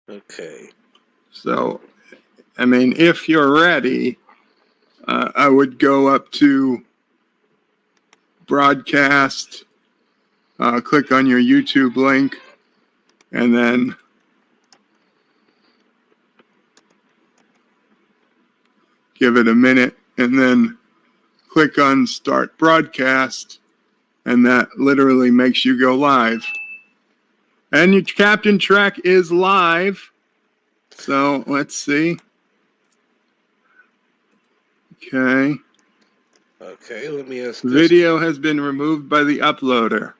Okay. So, I mean, if you're ready, I would go up to broadcast, click on your YouTube link, and then give it a minute, and then click on start broadcast, and that literally makes you go live. And your Captain Trek is live. So let's see. Okay. Okay, let me ask this. Video has been removed by the uploader.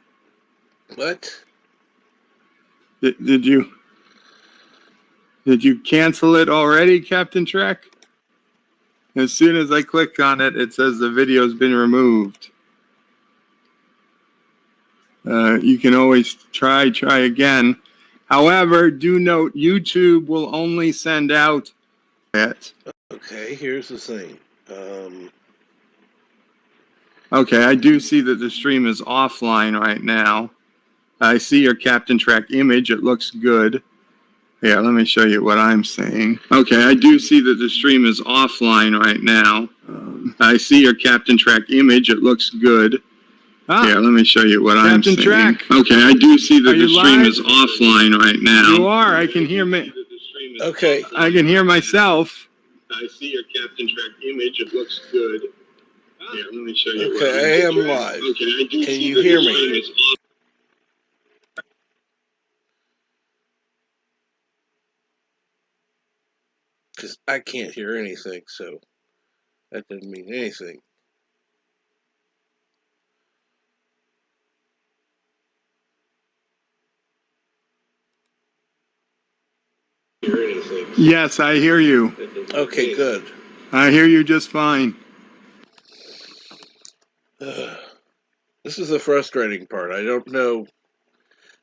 What? Did you cancel it already, Captain Trek? As soon as I clicked on it, it says the video's been removed. You can always try again. However, do note YouTube will only send out it. Okay, here's the thing. Okay, I do see that the stream is offline right now. I see your Captain Trek image. It looks good. Yeah, let me show you what I'm saying. Okay, I do see that the stream is offline right now. I see your Captain Trek image. It looks good. Yeah, let me show you what I'm saying. Captain Trek. Okay, I do see that the stream is offline right now. You are. I can hear me. Okay. I can hear myself. I see your Captain Trek image. It looks good. Yeah, let me show you. Okay, I am live. Okay, I do Can you hear me? Because I can't hear anything, so that doesn't mean anything. Yes, I hear you. Okay, good. I hear you just fine. This is the frustrating part. I don't know.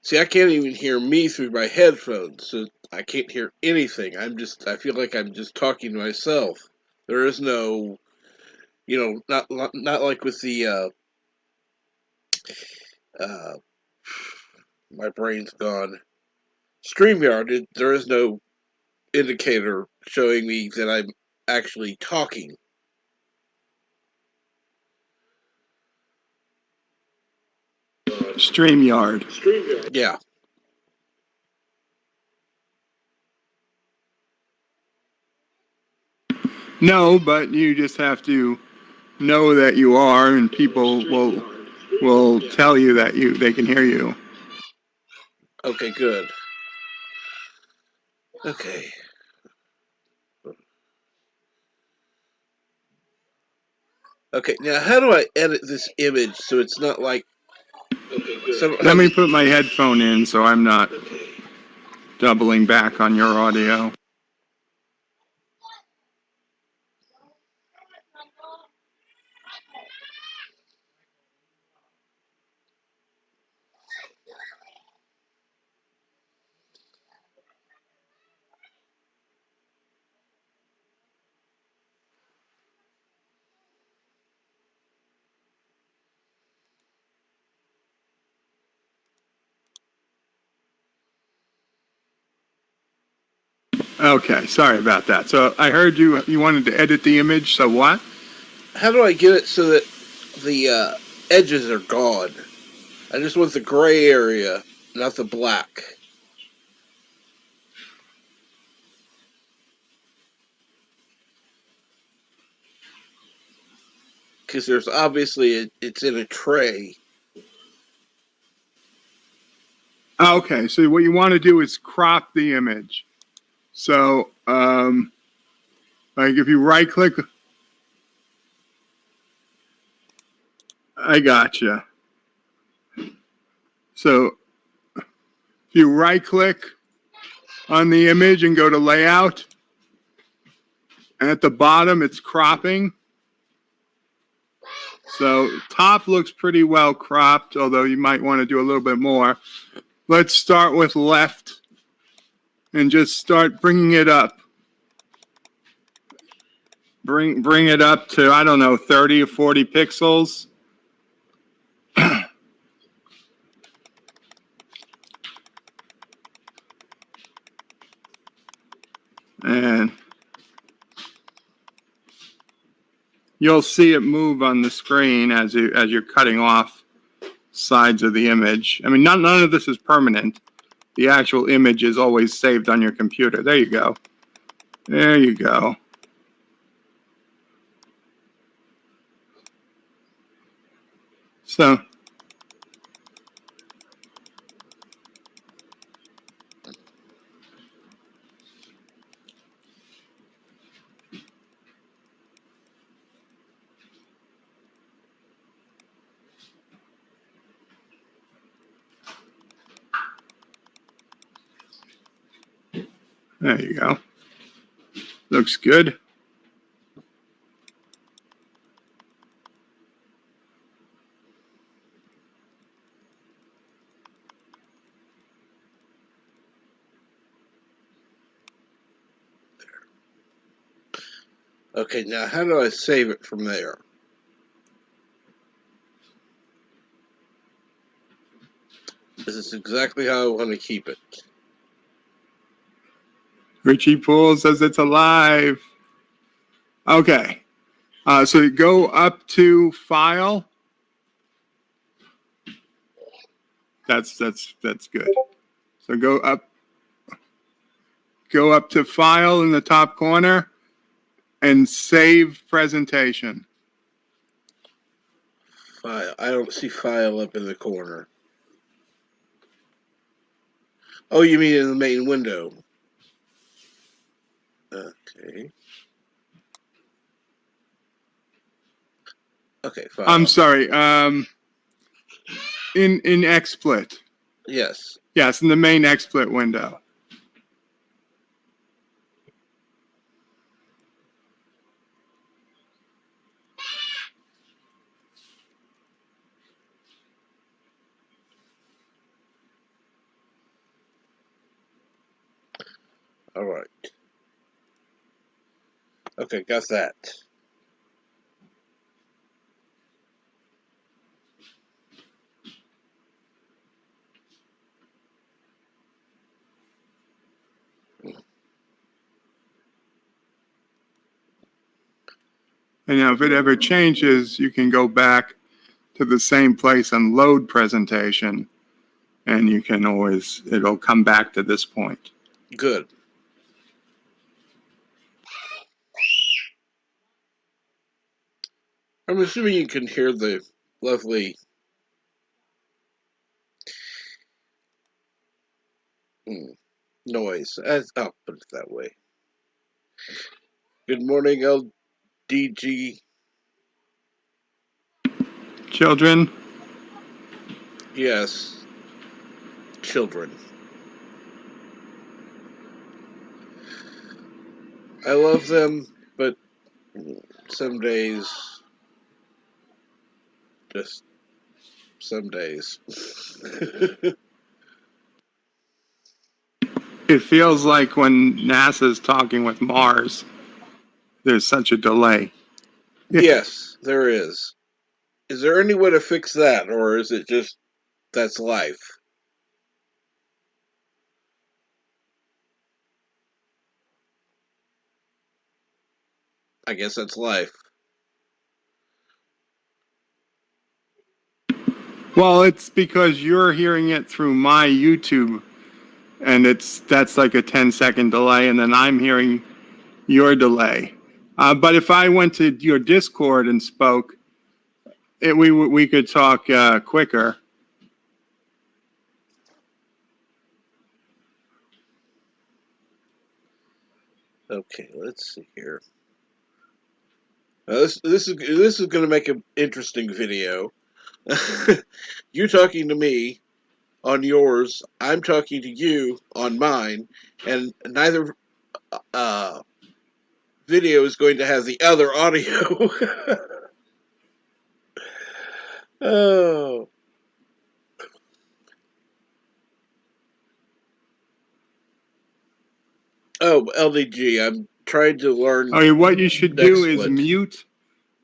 See, I can't even hear me through my headphones, so I can't hear anything. I feel like I'm just talking to myself. There is no, not like with the, my brain's gone. StreamYard, there is no indicator showing me that I'm actually talking. StreamYard. Yeah. No, but you just have to know that you are, and people will tell you that they can hear you. Okay, good. Okay. Okay, now how do I edit this image so it's not like... Let me put my headphone in so I'm not doubling back on your audio. Okay, sorry about that. So I heard you wanted to edit the image, so what? How do I get it so that the edges are gone? I just want the gray area, not the black. Because there's obviously, it's in a tray. Okay, so what you want to do is crop the image. So, like if you right click, I gotcha. So if you right click on the image and go to layout, and at the bottom it's cropping. So top looks pretty well cropped, although you might want to do a little bit more. Let's start with left and just start bringing it up. Bring it up to, I don't know, 30 or 40 pixels. And you'll see it move on the screen as you're cutting off sides of the image. I mean, none of this is permanent. The actual image is always saved on your computer. There you go. There you go. So there you go. Looks good. Okay, now how do I save it from there? This is exactly how I want to keep it. Richie Poole says it's alive. Okay. So you go up to File. That's good. So go up to File in the top corner and Save Presentation. File. I don't see File up in the corner. Oh, you mean in the main window? Okay. Okay, File. I'm sorry. In XSplit. Yes. Yes, in the main XSplit window. All right. Okay, got that. And now if it ever changes, you can go back to the same place and load presentation. And you can always, it'll come back to this point. Good. I'm assuming you can hear the lovely noise. I'll put it that way. Good morning, LDG. Children? Yes. Children. I love them, but some days, just some days. It feels like when NASA's talking with Mars, there's such a delay. Yes, there is. Is there any way to fix that, or is it just that's life? I guess that's life. Well, it's because you're hearing it through my YouTube, and that's like a 10-second delay, and then I'm hearing your delay. But if I went to your Discord and spoke, we could talk quicker. Okay, let's see here. This is going to make an interesting video. You talking to me on yours, I'm talking to you on mine, and neither video is going to have the other audio. Oh. Oh, LDG, I'm trying to learn. Okay, what you should do is XSplit. mute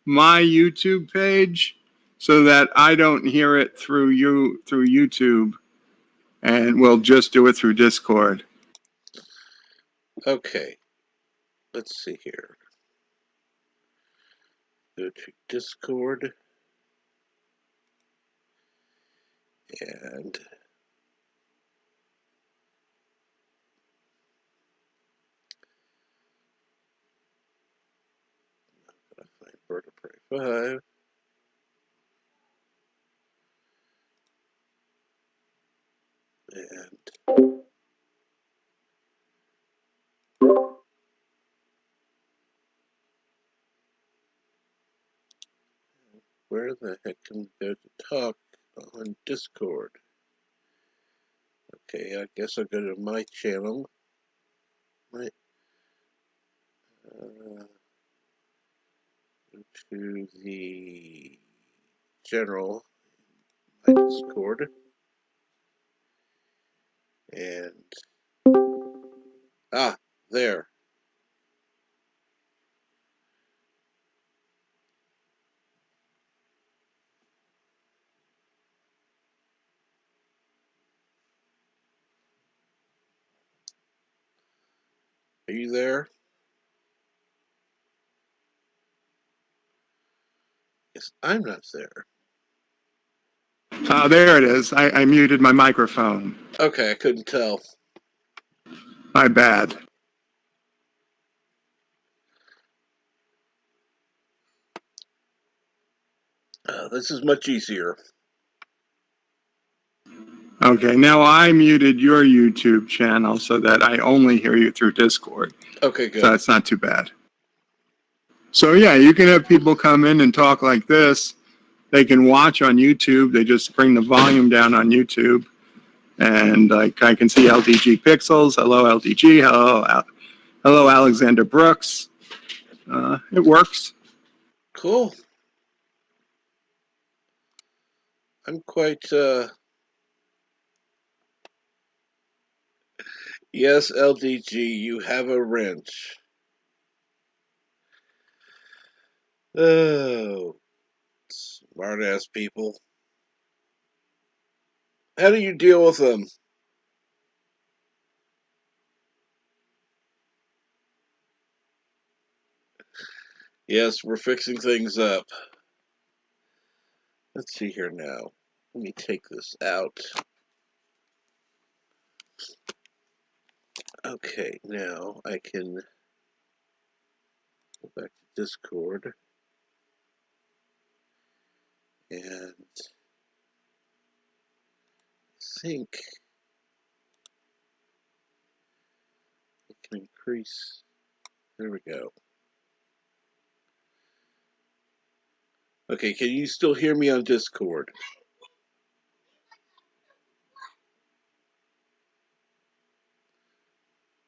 my YouTube page so that I don't hear it through YouTube, and we'll just do it through Discord. Okay. let's see here. Go to Discord. And I find Bird of Prey 5. And where the heck can we go to talk on Discord? Okay, I guess I'll go to my channel. My, go to the general, my Discord. And, there. Are you there? Yes, I'm not there. There it is. I muted my microphone. Okay, I couldn't tell. My bad. This is much easier. Okay, now I muted your YouTube channel so that I only hear you through Discord. Okay, good. So that's not too bad. So yeah, you can have people come in and talk like this. They can watch on YouTube. They just bring the volume down on YouTube. And like I can see LDG Pixels. Hello, LDG. Hello, Alexander Brooks. It works. Cool. I'm quite, yes, LDG, you have a wrench. Oh, smart-ass people. How do you deal with them? Yes, we're fixing things up. Let's see here now. Let me take this out. Okay, now I can go back to Discord and think it can increase. There we go. Okay, can you still hear me on Discord?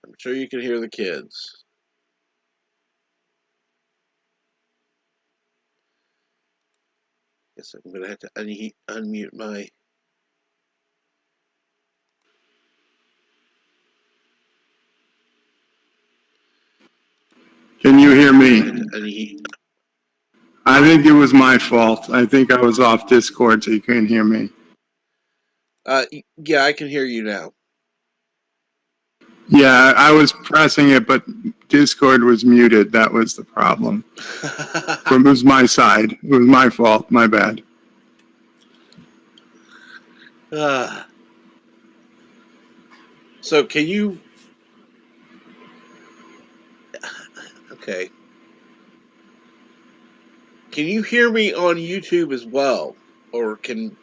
I'm sure you can hear the kids. Guess I'm gonna have to unmute my. Can you hear me? I think it was my fault. I think I was off Discord, so you couldn't hear me. Yeah, I can hear you now. Yeah, I was pressing it, but Discord was muted. That was the problem. It was my side. It was my fault. My bad. So can you? Okay. Can you hear me on YouTube as well, or can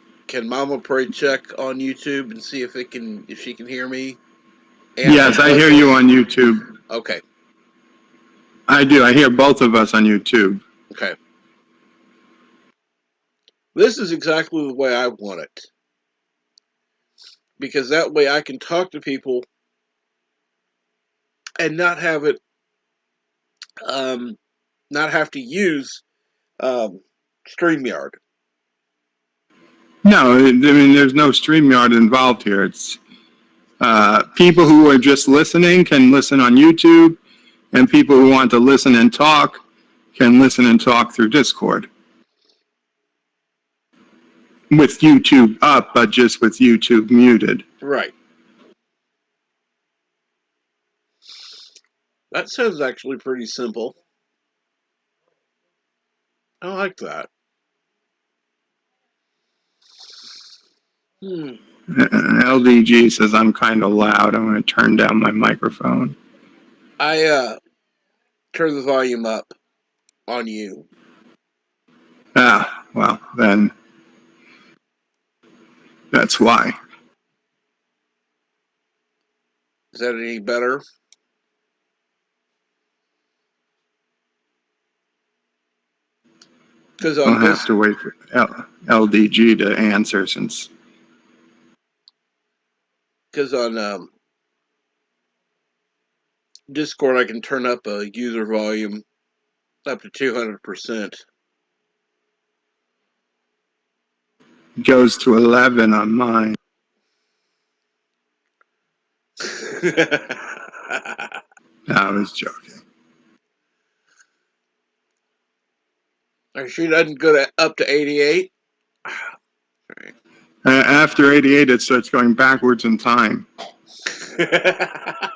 Mama Pray check on YouTube and see if she can hear me? And yes, I hear you on YouTube. Okay. I do. I hear both of us on YouTube. Okay. This is exactly the way I want it, because that way I can talk to people and not have it, not have to use StreamYard. No, I mean, there's no StreamYard involved here. It's people who are just listening can listen on YouTube, and people who want to listen and talk can listen and talk through Discord. With YouTube up, but just with YouTube muted. Right. That sounds actually pretty simple. I like that. Hmm. LDG says I'm kind of loud. I'm going to turn down my microphone. I turn the volume up on you. Ah, well, then that's why. Is that any better? Because I'll on have to wait for LDG to answer since. because on Discord I can turn up a user volume up to 200%. Goes to 11 on mine. No, I was joking. Are you sure it doesn't go up to 88? Right. After 88, it starts going backwards in time. Yeah,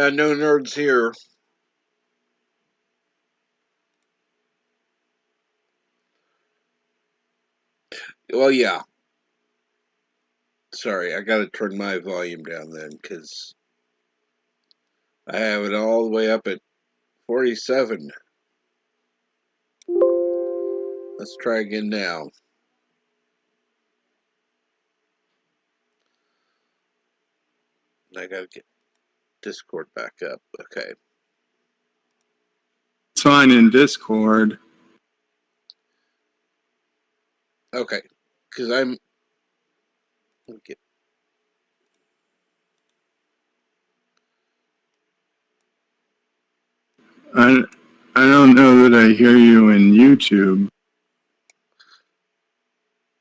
no nerds here. Well, yeah. Sorry, I gotta turn my volume down then, because I have it all the way up at 47. Let's try again now. I gotta get Discord back up. Okay. It's fine in Discord. Okay. Because I'm. Okay. I don't know that I hear you in YouTube.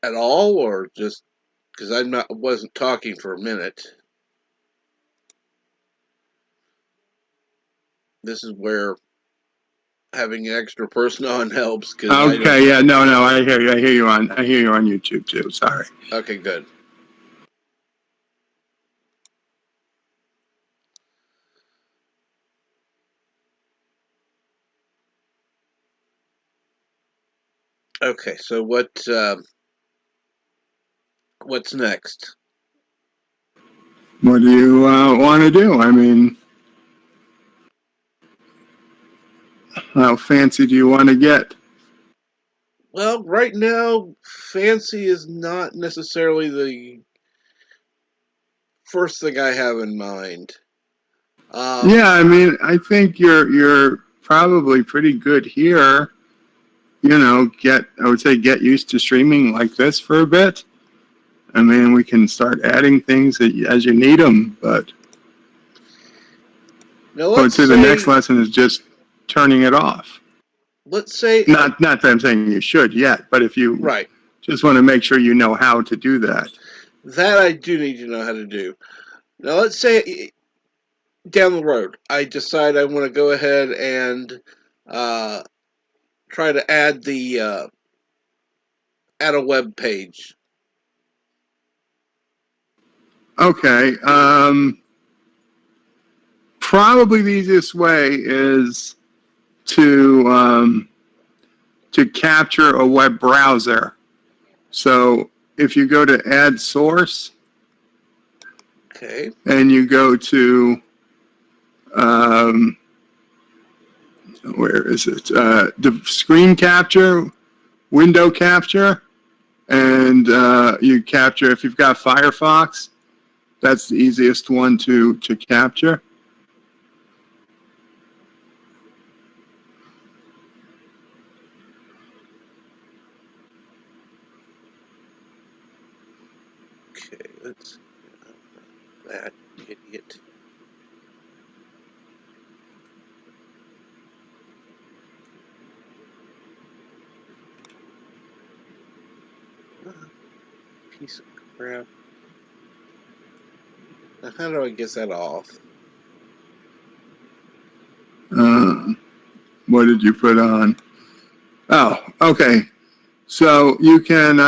At all, or just because wasn't talking for a minute. This is where having an extra person on helps, because I don't. Okay, yeah, no, I hear you. I hear you on YouTube too. Sorry. Okay, good. Okay, so what's next? What do you want to do? I mean, how fancy do you want to get? Well, right now, fancy is not necessarily the first thing I have in mind. Yeah, I mean, I think you're probably pretty good here. You know, I would say get used to streaming like this for a bit. I mean, we can start adding things as you need them, but Now I would say the next lesson is just turning it off. Let's say not that I'm saying you should yet, but if you right, just want to make sure you know how to do that. That I do need to know how to do. Now let's say down the road I decide I want to go ahead and try to add add a web page. Okay. Probably the easiest way is to capture a web browser. So if you go to add source, okay, and you go to where is it? The screen capture, window capture, and you capture if you've got Firefox. That's the easiest one to capture. okay, let's that idiot. Piece of crap. Now, how do I get that off? What did you put on? Oh, okay. So you can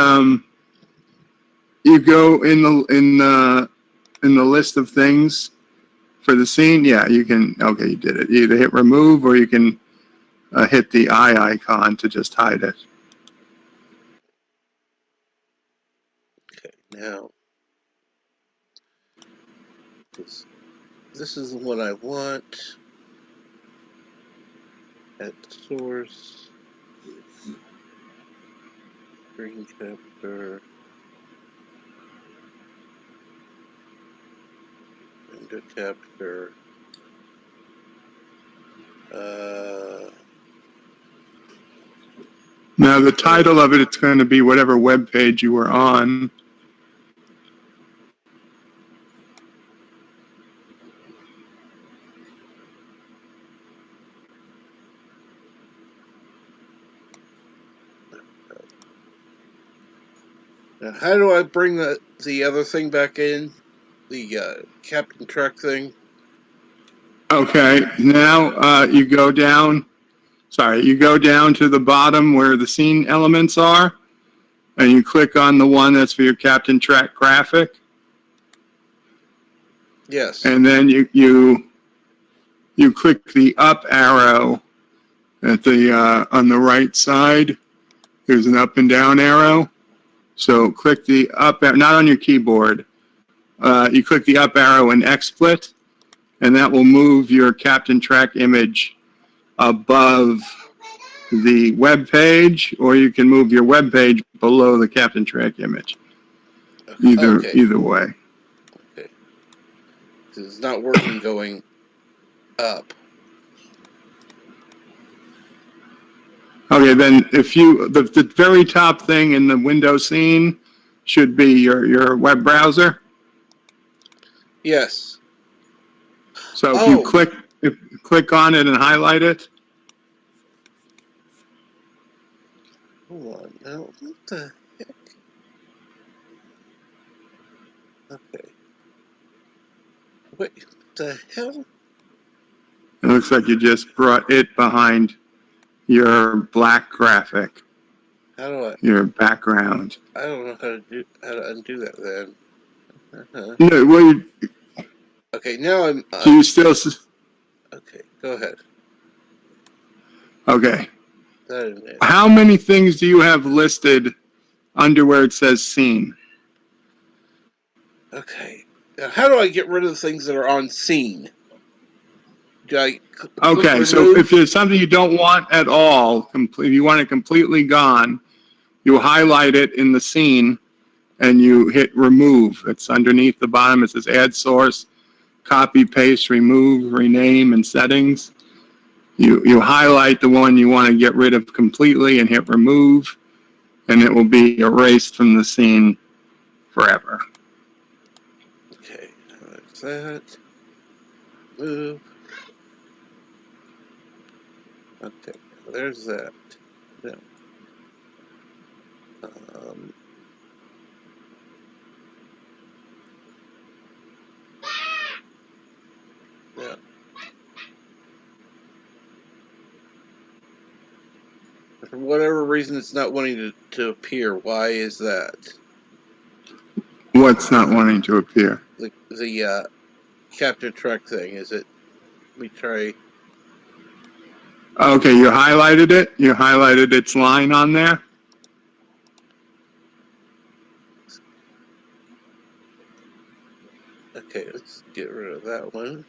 you go in the list of things For the scene, yeah, you can, okay, you did it. You either hit remove or you can hit the eye icon to just hide it. Okay, now this is the one I want. At source, screen capture, window capture. Now, the title of it, it's going to be whatever web page you were on. Now, how do I bring the other thing back in? The Captain Truck thing? Okay, now you go down, you go down to the bottom where the scene elements are, and you click on the one that's for your Captain Track graphic. Yes. And then you click the up arrow at the on the right side. There's an up and down arrow. So click the up arrow, not on your keyboard. You click the up arrow in XSplit, and that will move your Captain Track image above the web page, or you can move your web page below the Captain Track image. Either way. Okay. It's not working going up. Okay, then if you, the very top thing in the window scene should be your web browser. Yes. So if you click on it and highlight it. Hold on. Now, what the heck? Okay. Wait, what the hell? It looks like you just brought it behind your black graphic. How do I? Your background. I don't know how to undo that then. No, well, Okay, now I'm. Do you still? Okay, go ahead. Okay. That is it. How many things do you have listed under where it says scene? Okay. Now, how do I get rid of the things that are on scene? Okay, so if there's something you don't want at all, if you want it completely gone, you highlight it in the scene and you hit remove. It's underneath the bottom. It says add source, copy, paste, remove, rename, and settings. You highlight the one you want to get rid of completely and hit remove, and it will be erased from the scene forever. Okay, that's that. Move. Okay, there's that. Yeah. Yeah. For whatever reason, it's not wanting to appear. Why is that? What's not wanting to appear? The Captain Truck thing. Is it? Let me try. Okay, you highlighted it. You highlighted its line on there. Okay, let's get rid of that one.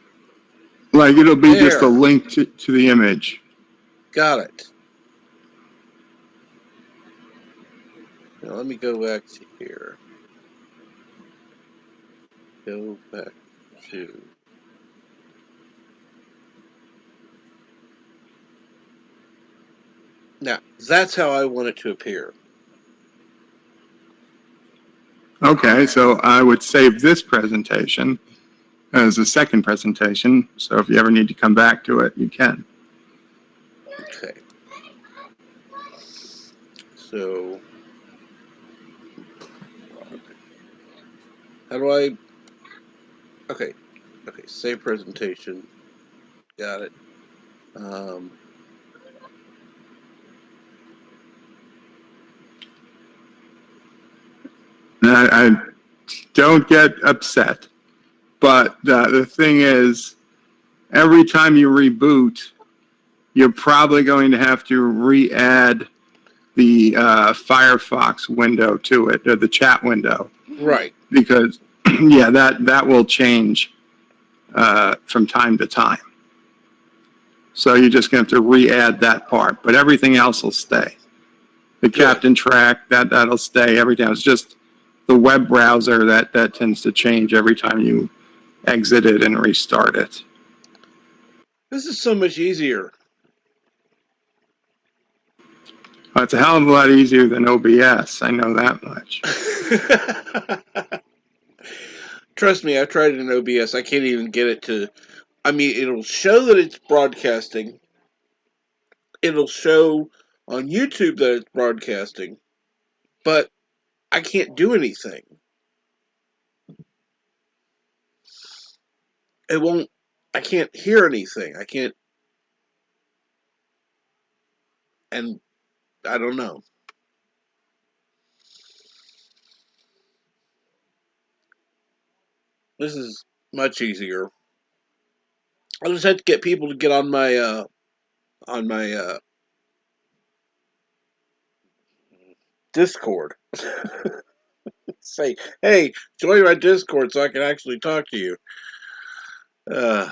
Like it'll be there. Just a link to the image. Got it. Now let me go back to here. Go back to. Now, that's how I want it to appear. Okay, so I would save this presentation as a second presentation, so if you ever need to come back to it, you can. Okay. So, how do I... Okay, save presentation. Got it. I don't get upset. But the thing is, every time you reboot, you're probably going to have to re-add the Firefox window to it, or the chat window, Right. because yeah, that will change from time to time. So you're just going to have to re-add that part, but everything else will stay. The Captain Track, that'll stay. Everything else, just the web browser that tends to change every time you exit it and restart it. This is so much easier. It's a hell of a lot easier than OBS. I know that much. Trust me, I've tried it in OBS. I can't even get it to. I mean, it'll show that it's broadcasting. It'll show on YouTube that it's broadcasting, but I can't do anything. It won't. I can't hear anything. I can't. And I don't know. This is much easier. I just had to get people to get on my Discord. Say, hey, join my Discord so I can actually talk to you. Uh,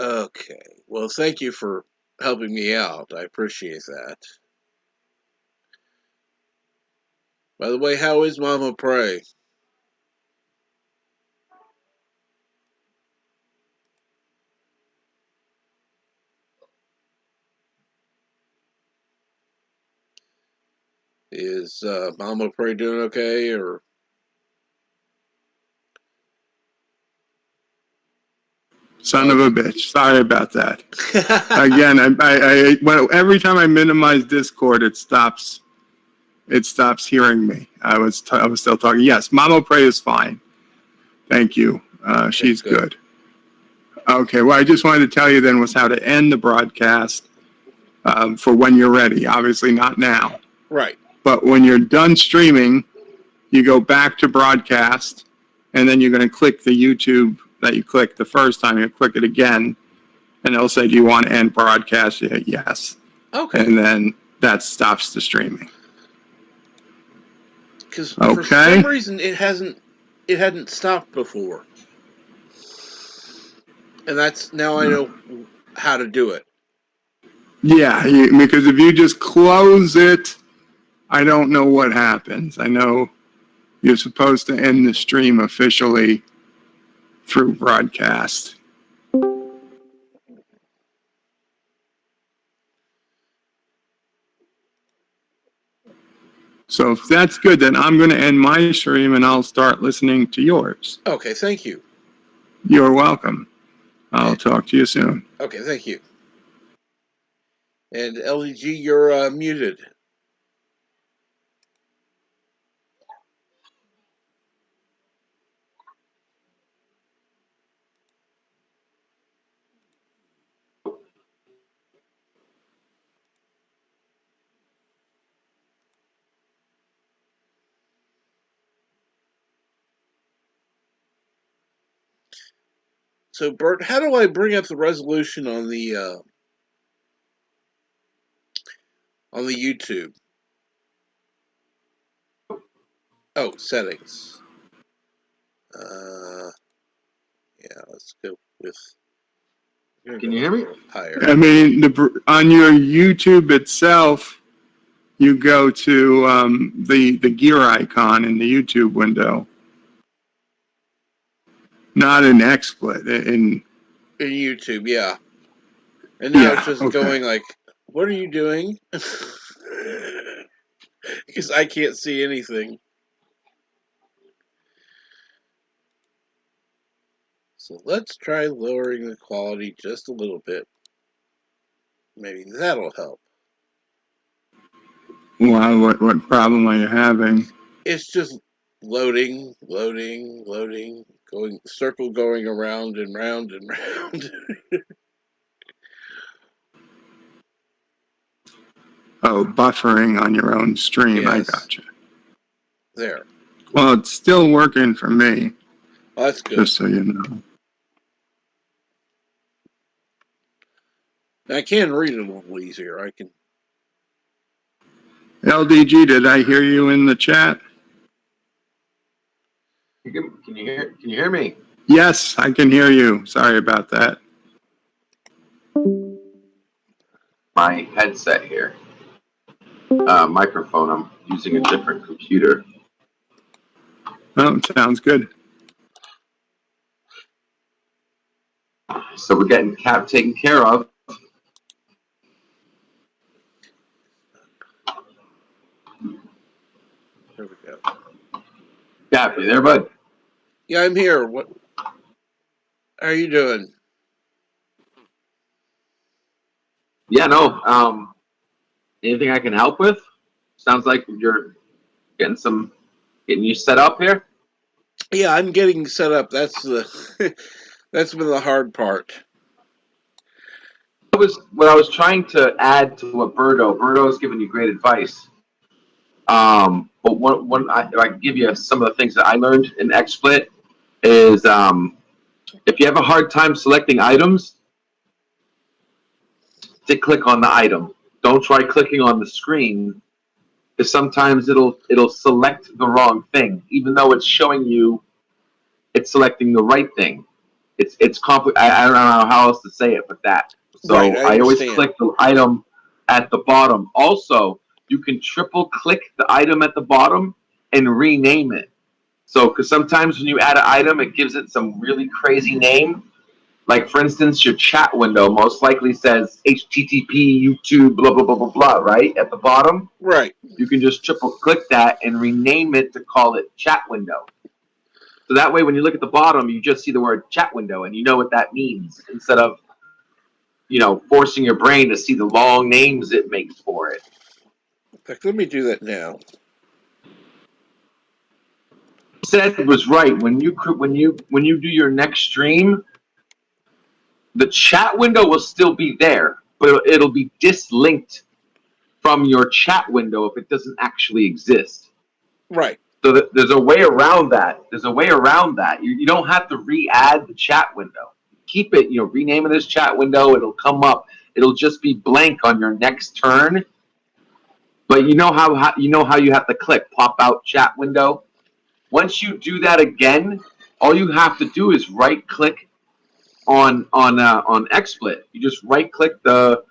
okay. Well, thank you for helping me out. I appreciate that. By the way, how is Mama Pray? Is Mama Pray doing okay, or? Son of a bitch. Sorry about that. Again, every time I minimize Discord, it stops hearing me. I was still talking. Yes, Mama Pray is fine. Thank you. She's good. Okay, well, I just wanted to tell you then was how to end the broadcast for when you're ready. Obviously not now. Right. But when you're done streaming, you go back to broadcast, and then you're going to click the YouTube that you clicked the first time. You click it again, and it'll say, do you want to end broadcast? You hit yes. Okay. And then that stops the streaming. Because for some reason it hadn't stopped before. And that's, now I know how to do it. Yeah, because if you just close it, I don't know what happens. I know you're supposed to end the stream officially through broadcast. So if that's good, then I'm going to end my stream and I'll start listening to yours. Okay, thank you. You're welcome. I'll talk to you soon. Okay, thank you. And LEG, you're muted. So, Bert, how do I bring up the resolution on the YouTube? Oh, settings. Yeah, let's go with. Can you hear me? Higher. I mean, on your YouTube itself, you go to the gear icon in the YouTube window. Not in XSplit, in YouTube, yeah. And now it's just going like, what are you doing? Because I can't see anything. So let's try lowering the quality just a little bit. Maybe that'll help. Wow, what problem are you having? It's just loading, going around and round and round. Oh, buffering on your own stream. I Yes. gotcha. There. Well, it's still working for me, Well, that's good. just so you know. I can read it a little easier. I can. LDG, did I hear you in the chat? Can you hear me? Yes, I can hear you. Sorry about that. My headset here. Microphone. I'm using a different computer. Oh, sounds good. So we're getting Cap taken care of. There we go. Cap, you there, bud? Yeah, I'm here. What? How are you doing? Yeah, no. Anything I can help with? Sounds like you're getting you set up here. Yeah, I'm getting set up. That's the. That's been the hard part. What I was trying to add to what Birdo's giving you great advice. But one I can give you some of the things that I learned in XSplit is if you have a hard time selecting items, to click on the item. Don't try clicking on the screen, because sometimes it'll select the wrong thing, even though it's showing you it's selecting the right thing. It's complicated. I don't know how else to say it but that. So Right, I I always understand. click the item at the bottom. Also, you can triple click the item at the bottom and rename it. So, because sometimes when you add an item, it gives it some really crazy name. Like, for instance, your chat window most likely says HTTP, YouTube, blah, blah, blah, blah, blah, right? At the bottom. Right. You can just triple click that and rename it to call it chat window. So that way, when you look at the bottom, you just see the word chat window and you know what that means instead of, forcing your brain to see the long names it makes for it. In fact, let me do that now. Said was right. When you do your next stream, the chat window will still be there, but it'll be dislinked from your chat window if it doesn't actually exist. Right. So there's a way around that. You don't have to re-add the chat window. Keep it, rename it as chat window. It'll come up. It'll just be blank on your next turn. But you know how you have to click pop out chat window. Once you do that again, all you have to do is right click on XSplit. You just right click the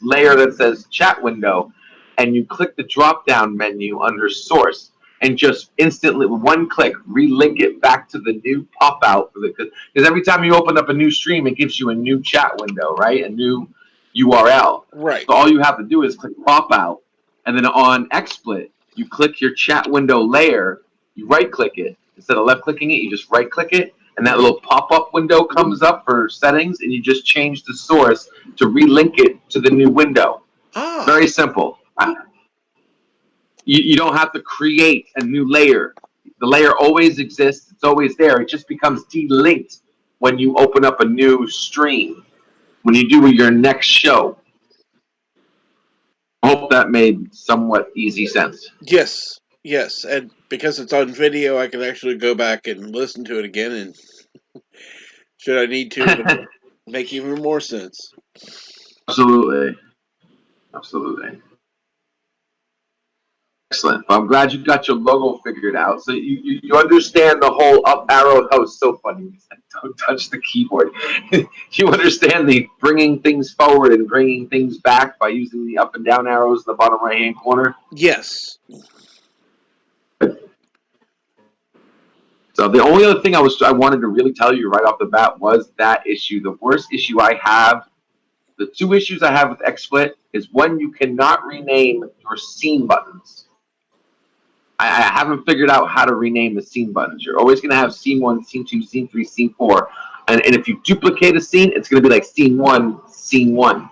layer that says chat window, and you click the drop down menu under source, and just instantly with one click relink it back to the new pop out because every time you open up a new stream, it gives you a new chat window, right? A new URL. Right. So all you have to do is click pop out, and then on XSplit, you click your chat window layer, you right click it. Instead of left clicking it, you just right click it, and that little pop-up window comes up for settings, and you just change the source to relink it to the new window. Ah. Very simple. You don't have to create a new layer. The layer always exists. It's always there. It just becomes delinked when you open up a new stream, when you do your next show. I hope that made somewhat easy sense. Yes. Yes. And because it's on video, I can actually go back and listen to it again, and should I need to, it'll make even more sense. Absolutely. Excellent. Well, I'm glad you got your logo figured out. So you understand the whole up arrow. That was so funny. Don't touch the keyboard. You understand the bringing things forward and bringing things back by using the up and down arrows in the bottom right hand corner. Yes. So the only other thing I wanted to really tell you right off the bat was that issue. The worst issue I have, the two issues I have with XSplit is one, you cannot rename your scene buttons. I haven't figured out how to rename the scene buttons. You're always going to have scene 1, scene 2, scene 3, scene 4. And if you duplicate a scene, it's going to be like scene 1, scene 1.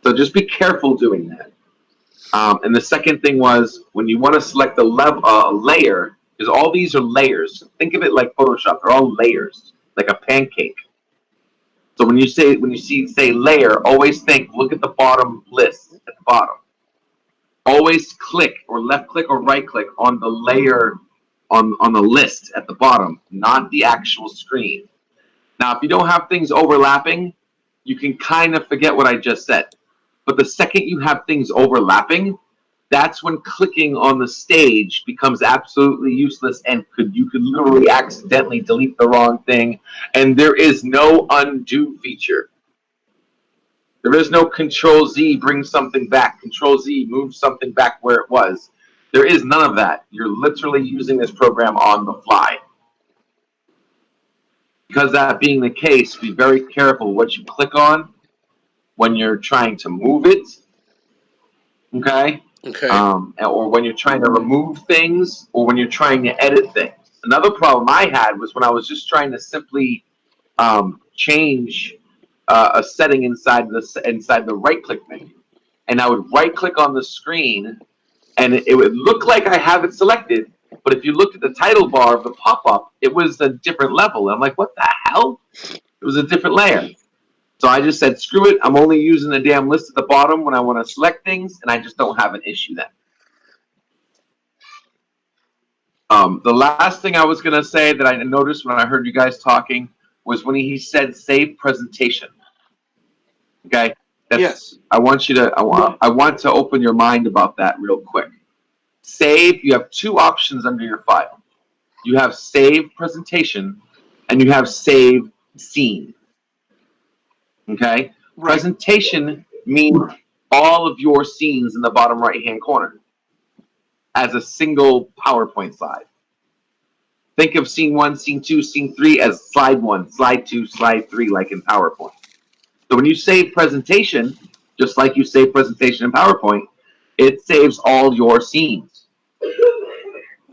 So just be careful doing that. And the second thing was when you want to select a layer, because all these are layers. Think of it like Photoshop. They're all layers, like a pancake. So when you say layer, always look at the bottom list at the bottom. Always click or left click or right click on the layer on the list at the bottom, not the actual screen. Now, if you don't have things overlapping, you can kind of forget what I just said. But the second you have things overlapping, that's when clicking on the stage becomes absolutely useless, and you could literally accidentally delete the wrong thing, and there is no undo feature. There is no Control Z bring something back, Control Z move something back where it was. There is none of that. You're literally using this program on the fly. Because that being the case, be very careful what you click on when you're trying to move it. Okay? Okay. Or when you're trying to remove things, or when you're trying to edit things. Another problem I had was when I was just trying to simply change a setting inside the right-click menu, and I would right-click on the screen, and it would look like I have it selected, but if you looked at the title bar of the pop-up, it was a different level. And I'm like, what the hell? It was a different layer. So I just said, screw it. I'm only using the damn list at the bottom when I want to select things, and I just don't have an issue then. The last thing I was going to say that I noticed when I heard you guys talking was when he said save presentation. Okay? Yes. I want to open your mind about that real quick. Save, you have two options under your file. You have save presentation and you have save scene. Okay? Right. Presentation means all of your scenes in the bottom right-hand corner as a single PowerPoint slide. Think of scene 1, scene 2, scene 3 as slide 1, slide 2, slide 3, like in PowerPoint. So when you save presentation, just like you save presentation in PowerPoint, it saves all your scenes.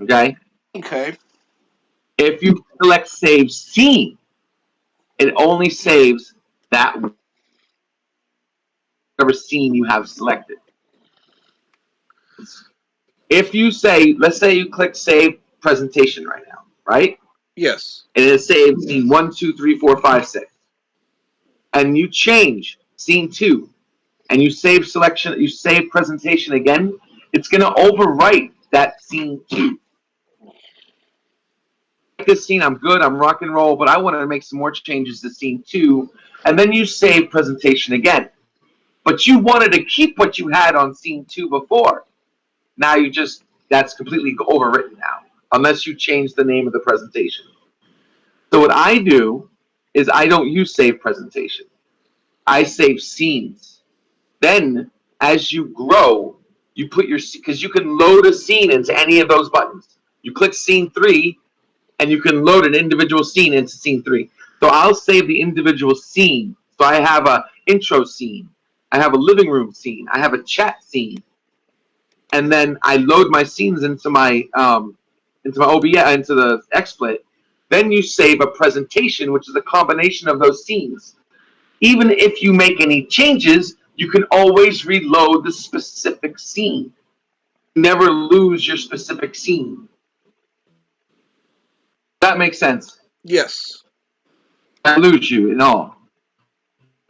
Okay? Okay. If you select save scene, it only saves that whatever scene you have selected. If you say, let's say you click save presentation right now, right? Yes. And it saves scene 1, 2, 3, 4, 5, 6. And you change scene 2 and you save selection, you save presentation again, it's going to overwrite that scene 2. This scene, I'm good, I'm rock and roll, but I want to make some more changes to scene 2, and then you save presentation again. But you wanted to keep what you had on scene 2 before. Now that's completely overwritten now, unless you change the name of the presentation. So what I do is I don't use save presentation. I save scenes. Then, as you grow, you put because you can load a scene into any of those buttons. You click scene 3, and you can load an individual scene into scene 3. So I'll save the individual scene. So I have an intro scene. I have a living room scene. I have a chat scene. And then I load my scenes into my OBS, into the XSplit. Then you save a presentation, which is a combination of those scenes. Even if you make any changes, you can always reload the specific scene. Never lose your specific scene. That makes sense. Yes. I lose you in all.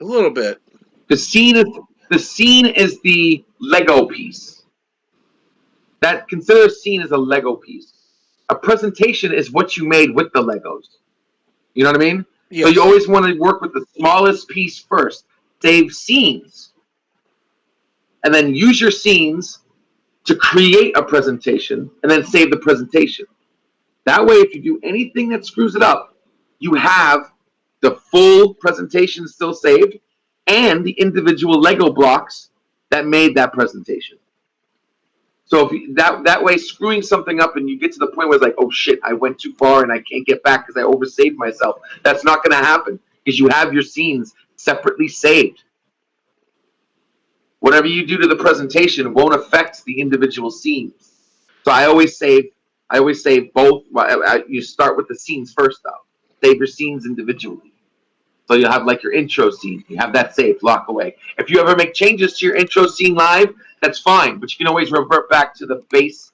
A little bit. The scene is the Lego piece. Consider a scene as a Lego piece. A presentation is what you made with the Legos. You know what I mean? Yes. So you always want to work with the smallest piece first. Save scenes. And then use your scenes to create a presentation, and then save the presentation. That way, if you do anything that screws it up, you have the full presentation still saved and the individual Lego blocks that made that presentation. So if that way, screwing something up and you get to the point where it's like, oh shit, I went too far and I can't get back because I oversaved myself. That's not going to happen because you have your scenes separately saved. Whatever you do to the presentation won't affect the individual scenes. So I always save both. You start with the scenes first, though. Save your scenes individually. So you'll have like your intro scene. You have that saved, lock away. If you ever make changes to your intro scene live, that's fine. But you can always revert back to the base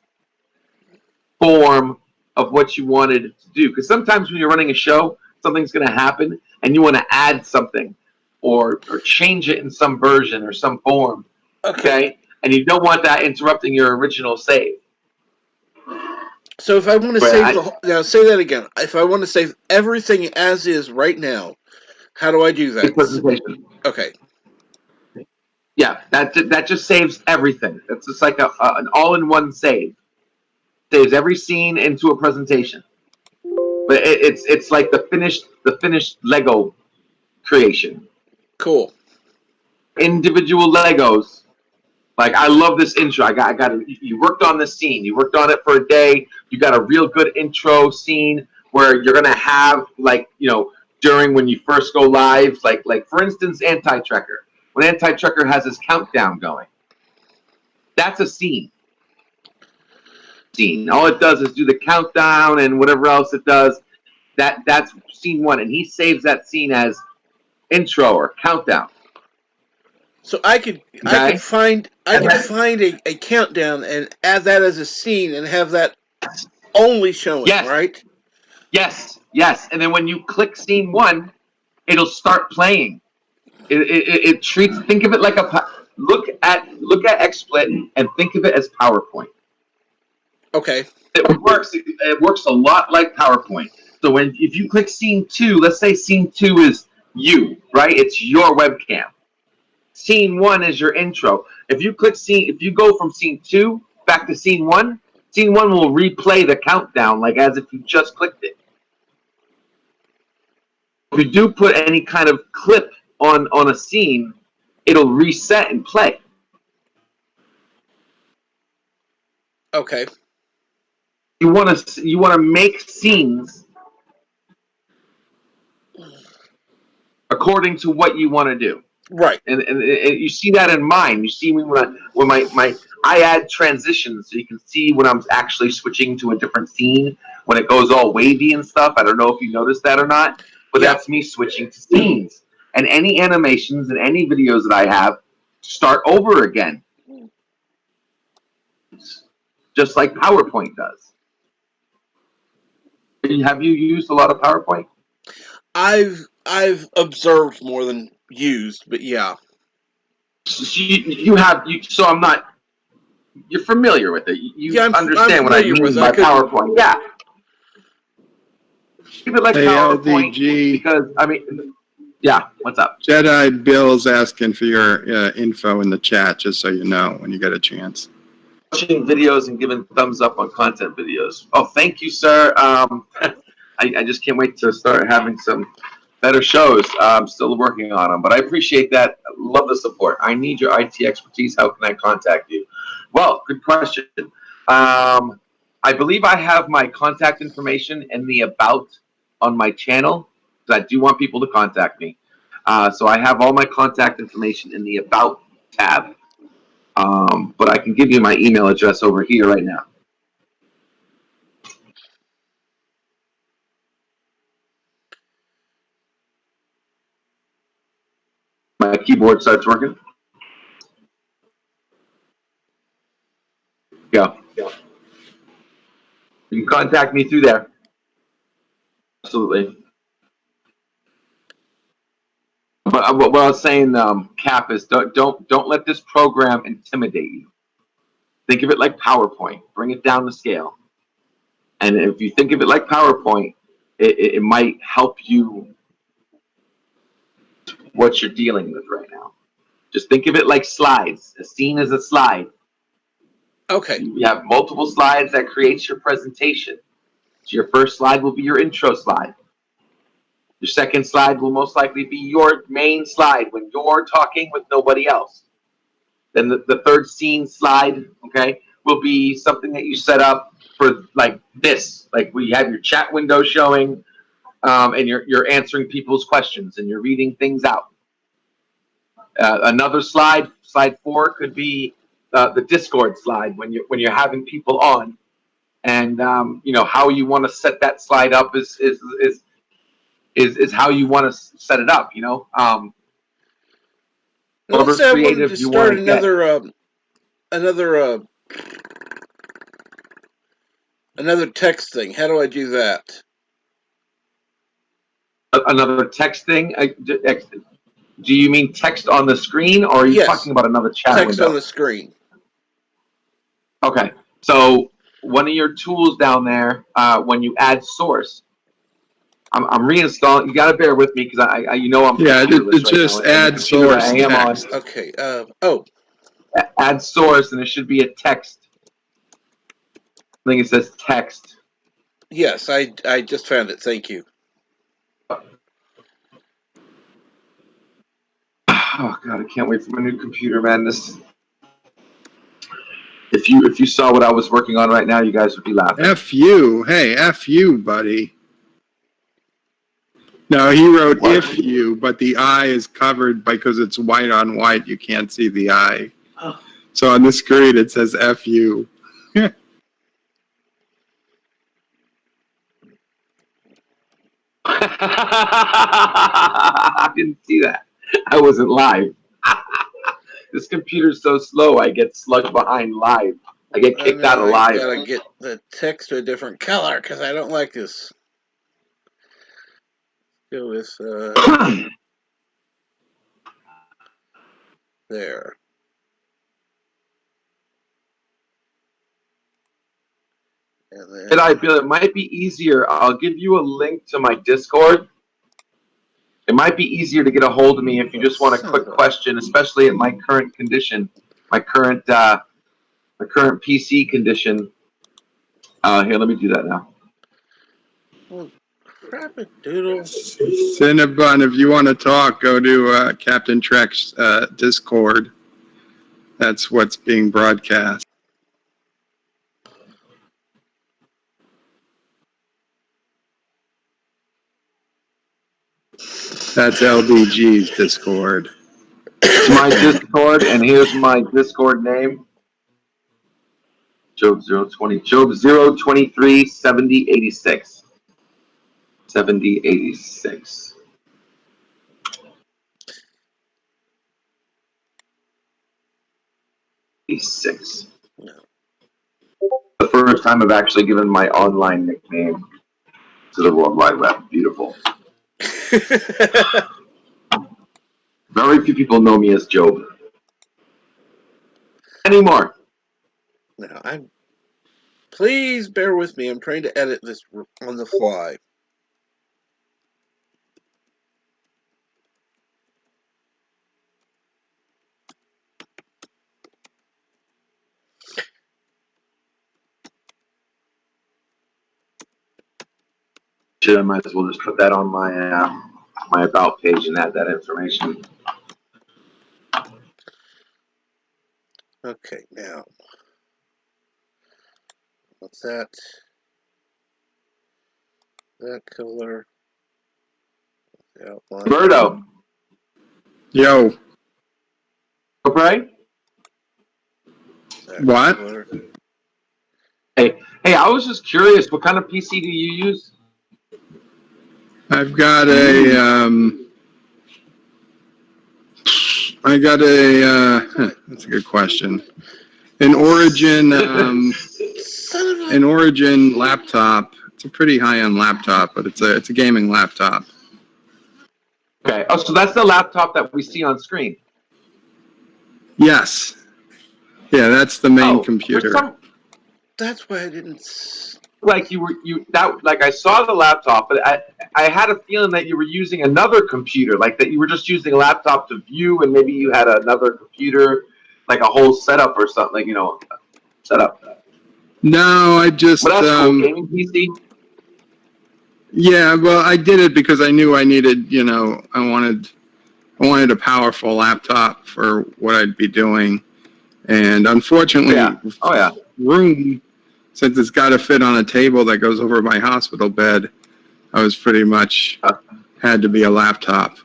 form of what you wanted to do. Because sometimes when you're running a show, something's going to happen and you want to add something or change it in some version or some form. Okay. And you don't want that interrupting your original save. So if I want to save now say that again. If I want to save everything as is right now, how do I do that? Presentation. Okay. Yeah, that just saves everything. It's just like an all-in-one save. Saves every scene into a presentation. But it's like the finished Lego creation. Cool. Individual Legos. Like, I love this intro. I got you worked on this scene. You worked on it for a day. You got a real good intro scene where you're gonna have, like, during when you first go live, like for instance, Anti-Trekker. When Anti-Trekker has his countdown going, that's a scene. All it does is do the countdown and whatever else it does. That's scene one, and he saves that scene as intro or countdown. So I could find a countdown and add that as a scene and have that only showing, right? Yes. And then when you click scene one, it'll start playing. It treats. Think of it like look at XSplit and think of it as PowerPoint. Okay. It works a lot like PowerPoint. So if you click scene two, let's say scene two is you, right? It's your webcam. Scene one is your intro. If you go from scene two back to scene one will replay the countdown like as if you just clicked it. If you do put any kind of clip on a scene, it'll reset and play. Okay. You want to make scenes according to what you want to do. Right. And you see that in mine. You see when I add transitions so you can see when I'm actually switching to a different scene when it goes all wavy and stuff. I don't know if you noticed that or not, but that's me switching to scenes. And any animations and any videos that I have start over again. Just like PowerPoint does. Have you used a lot of PowerPoint? I've observed more than used, but yeah. So I'm not. You're familiar with it. You understand what I mean by PowerPoint. Yeah. Keep it like PowerPoint LDG. Because yeah. What's up? Jedi Bill's asking for your info in the chat, just so you know when you get a chance. Watching videos and giving thumbs up on content videos. Oh, thank you, sir. I just can't wait to start having some better shows. I'm still working on them, but I appreciate that. Love the support. I need your IT expertise. How can I contact you? Well, good question. I believe I have my contact information in the About on my channel, because I do want people to contact me. So I have all my contact information in the About tab. But I can give you my email address over here right now. My keyboard starts working. Yeah. You can contact me through there. Absolutely. But what I was saying, Cap, is don't let this program intimidate you. Think of it like PowerPoint. Bring it down to scale. And if you think of it like PowerPoint, it might help you what you're dealing with right now. Just think of it like slides. A scene is a slide. Okay. You have multiple slides that creates your presentation. So your first slide will be your intro slide. Your second slide will most likely be your main slide when you're talking with nobody else. Then the third scene slide, okay, will be something that you set up for like this, like where you have your chat window showing, and you're answering people's questions and you're reading things out. Another slide 4, could be the Discord slide when you're having people on, and how you want to set that slide up is how you want to set it up. Let's say I wanted to start another text thing. How do I do that? Another text thing? Do you mean text on the screen, or are you Yes. talking about another chat Text window? on the screen. Okay, so one of your tools down there, when you add source, I'm reinstalling. You got to bear with me because I you know I'm computerless it right just now, and the add computer that source I am text. Okay. add source, and it should be a text. I think it says text. Yes, I just found it. Thank you. Oh God, I can't wait for my new computer, man. If you saw what I was working on right now, you guys would be laughing. F you. Hey, F you, buddy. No, he wrote What? if you, but the I is covered because it's white on white. You can't see the I. Oh. So on the screen it says F you. I didn't see that. I wasn't live. This computer's so slow, I get slugged behind live. I get kicked out of I live. gotta get the text to a different color because I don't like this. Go with there. And then Bill, it might be easier. I'll give you a link to my Discord. It might be easier to get a hold of me if you just want a quick question, especially at my current condition, my current PC condition. Here, let me do that now. well, crap it, doodle. Cinnabon, if you want to talk, go to Captain Trek's Discord. That's what's being broadcast. That's LDG's Discord. My Discord, and here's my Discord name. Job 020, Job 023 7086. 7086. No. The first time I've actually given my online nickname to the World Wide Web. Beautiful. Very few people know me as Job. Anymore. Now please bear with me. I'm trying to edit this on the fly. I might as well just put that on my my about page and add that information. Okay, now what's that? That color. The outline. Roberto. Yo. Okay. What? Color. Hey, I was just curious. What kind of PC do you use? I've got a that's a good question. An Origin laptop. It's a pretty high-end laptop, but it's a gaming laptop. Okay. Oh, so that's the laptop that we see on screen. Yes. Yeah, that's the main computer. That's why I didn't. Like I saw the laptop, but I had a feeling that you were using another computer, like that you were just using a laptop to view, and maybe you had another computer, like a whole setup or something, like, setup. No, I just But that's cool. Gaming PC. Yeah, well, I did it because I knew I needed, I wanted a powerful laptop for what I'd be doing, and unfortunately, room, since it's got to fit on a table that goes over my hospital bed, I was pretty much had to be a laptop.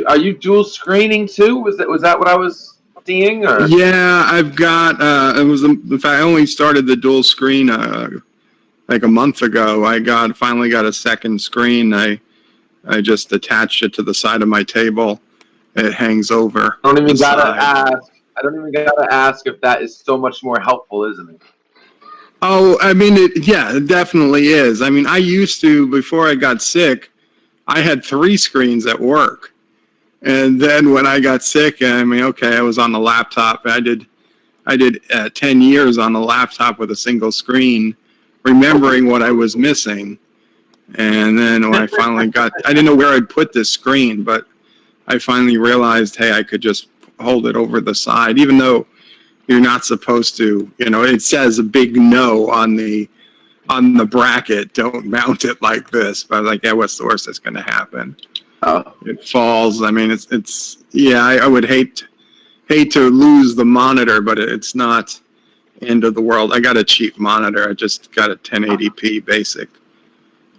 Are you dual screening too? Was that what I was seeing? Or? Yeah, I've got. In fact, I only started the dual screen like a month ago. I finally got a second screen. I just attached it to the side of my table. It hangs over. I don't even gotta ask if that is so much more helpful, isn't it? Oh, I mean, it definitely is. I mean, I used to, before I got sick, I had 3 screens at work. And then when I got sick, I mean, okay, I was on the laptop. I did 10 years on a laptop with a single screen, remembering what I was missing. And then when I finally I didn't know where I'd put this screen, but I finally realized, hey, I could just hold it over the side, even though you're not supposed to, it says a big no on the bracket, don't mount it like this. But I was like, yeah, what's the worst that's going to happen? It falls. I mean, I would hate to lose the monitor, but it's not end of the world. I got a cheap monitor. I just got a 1080p basic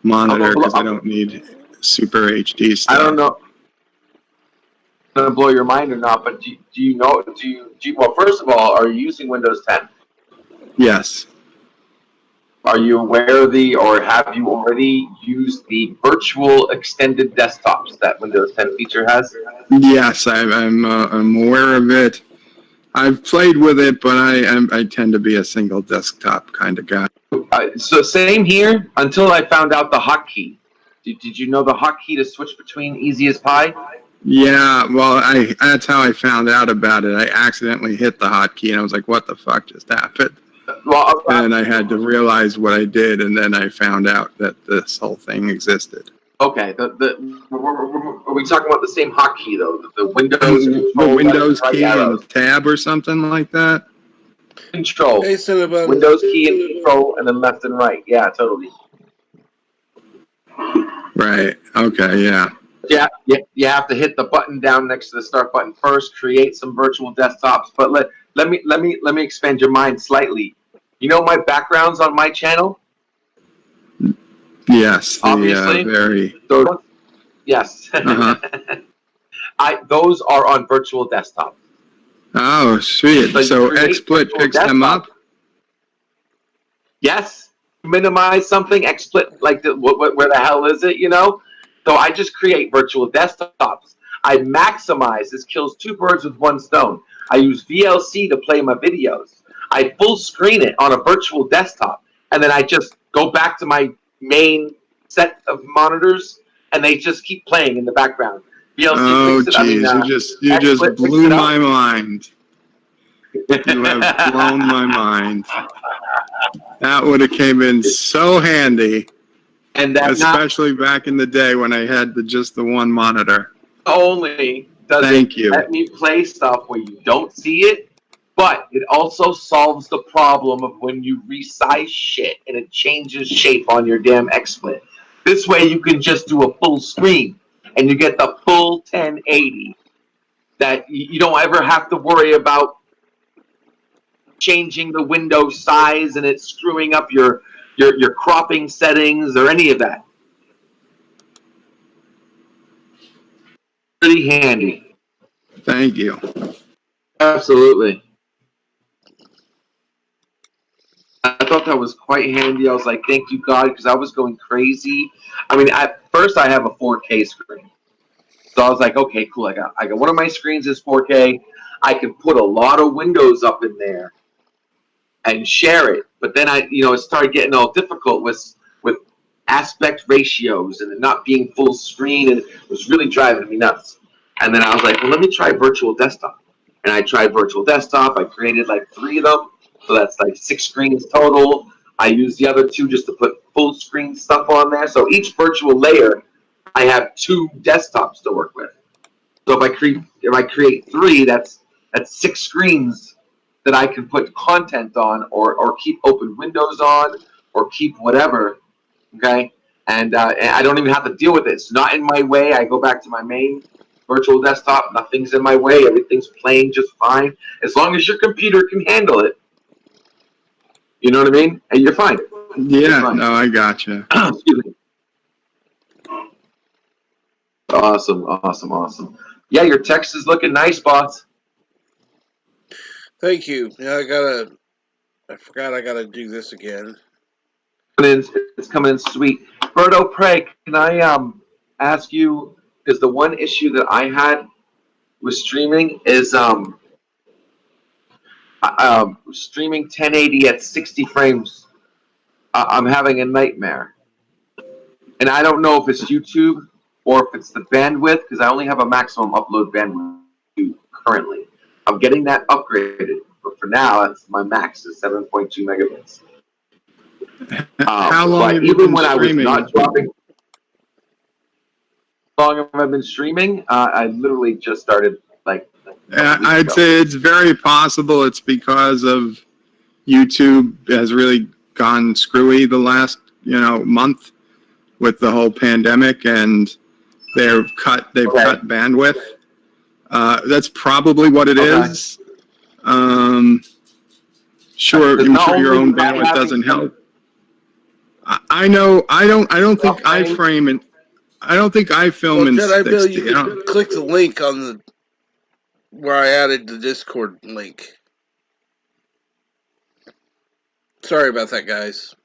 monitor because I don't need super HD stuff. I don't know. Going to blow your mind or not, but do you know? Well, first of all, are you using Windows 10? Yes. Are you aware of or have you already used the virtual extended desktops that Windows 10 feature has? Yes, I'm aware of it. I've played with it, but I tend to be a single desktop kind of guy. So same here until I found out the hotkey. Did you know the hotkey to switch between Easy as Pie? Yeah, well, that's how I found out about it. I accidentally hit the hotkey, and I was like, what the fuck just happened? Well, and I had to realize what I did, and then I found out that this whole thing existed. Okay, are we talking about the same hotkey, though? The Windows control, the Windows key and the tab or something like that? Control. Hey, Cinnabon. Windows key and control, and then left and right. Yeah, totally. Right, okay, yeah. Yeah, you have to hit the button down next to the start button first, create some virtual desktops. But let me expand your mind slightly. You know my backgrounds on my channel? Yes, obviously. Yes. Uh-huh. Those are on virtual desktop. Oh, sweet. So XSplit picks them up? Yes. Minimize something, XSplit, where the hell is it, So I just create virtual desktops. I maximize. This kills 2 birds with 1 stone. I use VLC to play my videos. I full screen it on a virtual desktop, and then I just go back to my main set of monitors, and they just keep playing in the background. VLC oh, jeez, you just blew my mind. You have blown my mind. That would have came in so handy. And that especially back in the day when I had just the 1 monitor. Only does let me play stuff where you don't see it, but it also solves the problem of when you resize shit and it changes shape on your damn XSplit. This way you can just do a full screen and you get the full 1080. That you don't ever have to worry about changing the window size and it screwing up your cropping settings or any of that. Pretty handy. Thank you. Absolutely. I thought that was quite handy. I was like, thank you, God, because I was going crazy. I mean, at first I have a 4K screen. So I was like, okay, cool. I got one of my screens is 4K. I can put a lot of windows up in there and share it. But then it started getting all difficult with aspect ratios and it not being full screen, and it was really driving me nuts. And then I was like, well, let me try virtual desktop. And I tried virtual desktop. I created 3 of them. So that's 6 screens total. I used the other 2 just to put full screen stuff on there. So each virtual layer, I have 2 desktops to work with. So if I create 3, that's 6 screens that I can put content on or keep open windows on or keep whatever. Okay, and I don't even have to deal with it. It's not in my way. I go back to my main virtual desktop. Nothing's in my way. Everything's playing just fine. As long as your computer can handle it. You know what I mean? And you're fine. Yeah, you're fine. No, I gotcha. Excuse me. Awesome. Yeah, your text is looking nice, boss. Thank you. Yeah, I forgot I gotta do this again. It's coming in sweet. Berto, pray, can I ask you, because the one issue that I had with streaming is streaming 1080 at 60 frames. I'm having a nightmare. And I don't know if it's YouTube or if it's the bandwidth, because I only have a maximum upload bandwidth currently. I'm getting that upgraded, but for now, that's my max is 7.2 megabits. How long But have you even been when streaming? I was not dropping, how long have I been streaming? I literally just started like a couple weeks I'd ago. say it's very possible it's because of YouTube has really gone screwy the last, month with the whole pandemic, and they've cut bandwidth. That's probably what it Okay. is. Sure, Because I'm not sure your only own was I bandwidth having doesn't help. I know. I don't think iFrame and I don't think Well, iFilm in Jedi Bill, you 60. I could don't, click the link on the where I added the Discord link. Sorry about that, guys.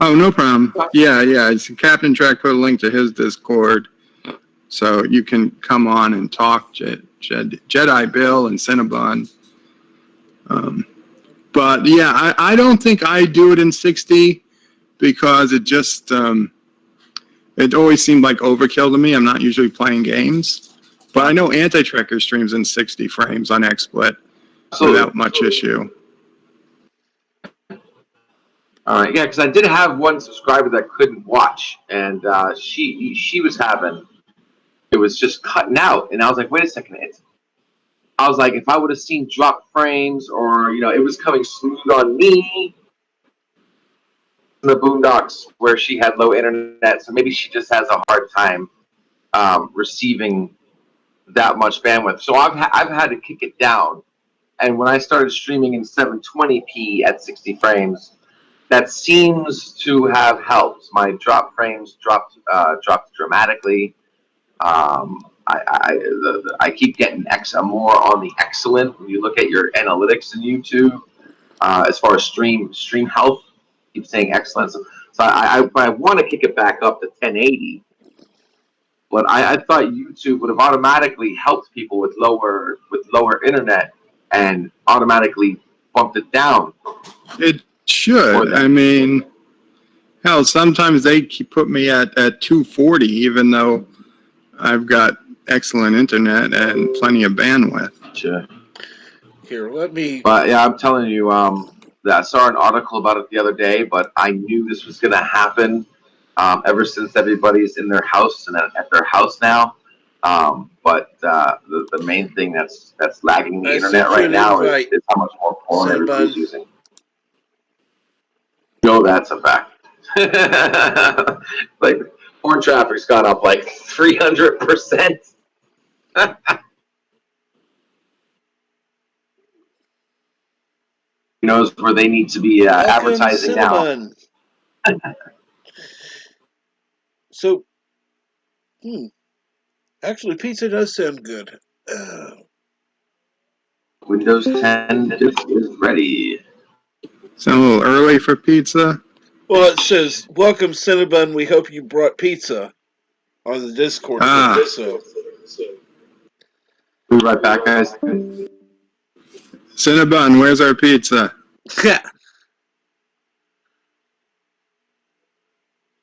oh, no problem. Yeah. It's Captain Track put a link to his Discord, so you can come on and talk, Jedi Bill and Cinnabon. But yeah, I don't think I do it in 60 because it just it always seemed like overkill to me. I'm not usually playing games, but I know Anti-Trekker streams in 60 frames on XSplit without much issue. All right, yeah, because I did have one subscriber that couldn't watch, and she was having it was just cutting out, and I was like, wait a second, I was like, if I would have seen drop frames or it was coming smooth on me in the Boondocks where she had low internet, so maybe she just has a hard time receiving that much bandwidth. So I've had to kick it down, and when I started streaming in 720p at 60 frames. That seems to have helped. My drop frames dropped dramatically. I keep getting more on the excellent when you look at your analytics in YouTube. As far as stream health, keep saying excellent. So I want to kick it back up to 1080. But I thought YouTube would have automatically helped people with lower internet and automatically bumped it down. It should. I mean, hell, sometimes they put me at 240, even though I've got excellent internet and plenty of bandwidth. Sure. Here, let me. But yeah, I'm telling you, I saw an article about it the other day, but I knew this was going to happen ever since everybody's in their house and at their house now. But the main thing that's lagging the internet right now is how much more porn everybody's using. No, that's a fact. Like porn traffic's gone up like 300%. Knows where they need to be advertising now. So, actually, pizza does sound good. Windows 10 is ready. Sound a little early for pizza? Well, it says, welcome, Cinnabon. We hope you brought pizza on the Discord. So. Be right back, guys. Cinnabon, where's our pizza?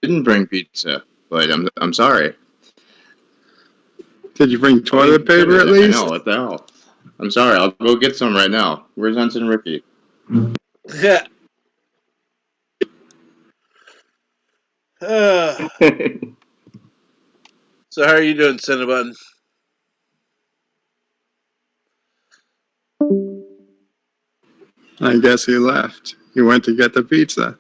Didn't bring pizza, but I'm sorry. Did you bring toilet paper at least? I know, what the hell? I'm sorry, I'll go get some right now. Where's Ensign Ricky? Yeah. So how are you doing, Cinnabon? I guess he left. He went to get the pizza.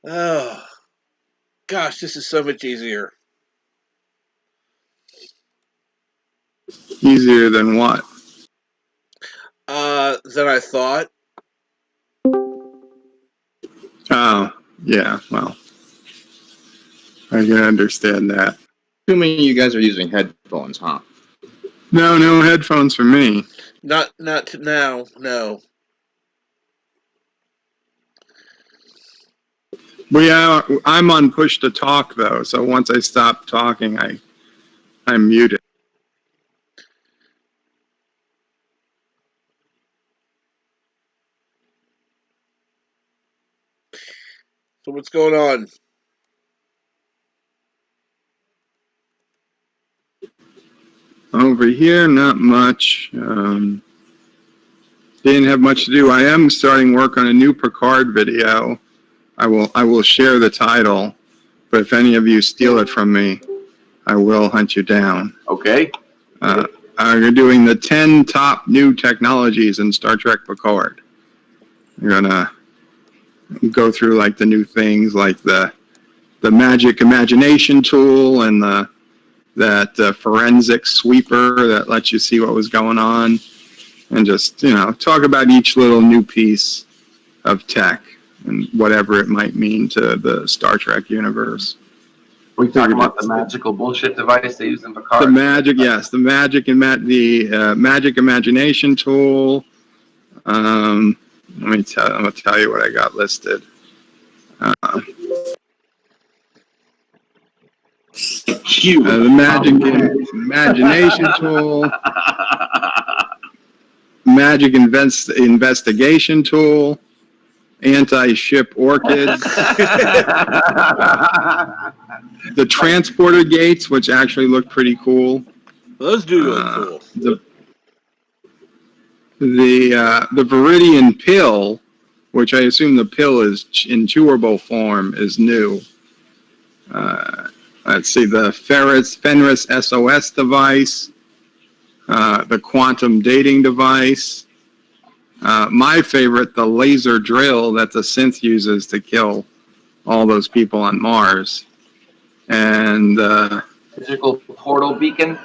Oh, gosh, this is so much easier. Easier than what? Than I thought. Oh, yeah, well, I can understand that. Assuming you guys are using headphones, huh? No headphones for me. Not now, no. Well, yeah, I'm on push to talk though, so once I stop talking, I'm muted. So what's going on? Over here, not much. Didn't have much to do. I am starting work on a new Picard video. I will share the title, but if any of you steal it from me, I will hunt you down. Okay. You're doing the 10 top new technologies in Star Trek Picard. You're gonna go through like the new things, like the magic imagination tool and that forensic sweeper that lets you see what was going on, and just talk about each little new piece of tech and whatever it might mean to the Star Trek universe. We talking about the magical bullshit device they use in Picard? The magic, yes, the magic and magic imagination tool. I'm gonna tell you what I got listed. The magic imagination tool, magic investigation tool, anti-ship orchids, the transporter gates, which actually look pretty cool. Those do look cool. The Viridian pill, which I assume the pill is in chewable form, is new. Let's see, the Fenris SOS device, the quantum dating device. My favorite, the laser drill that the synth uses to kill all those people on Mars. And physical portal beacon.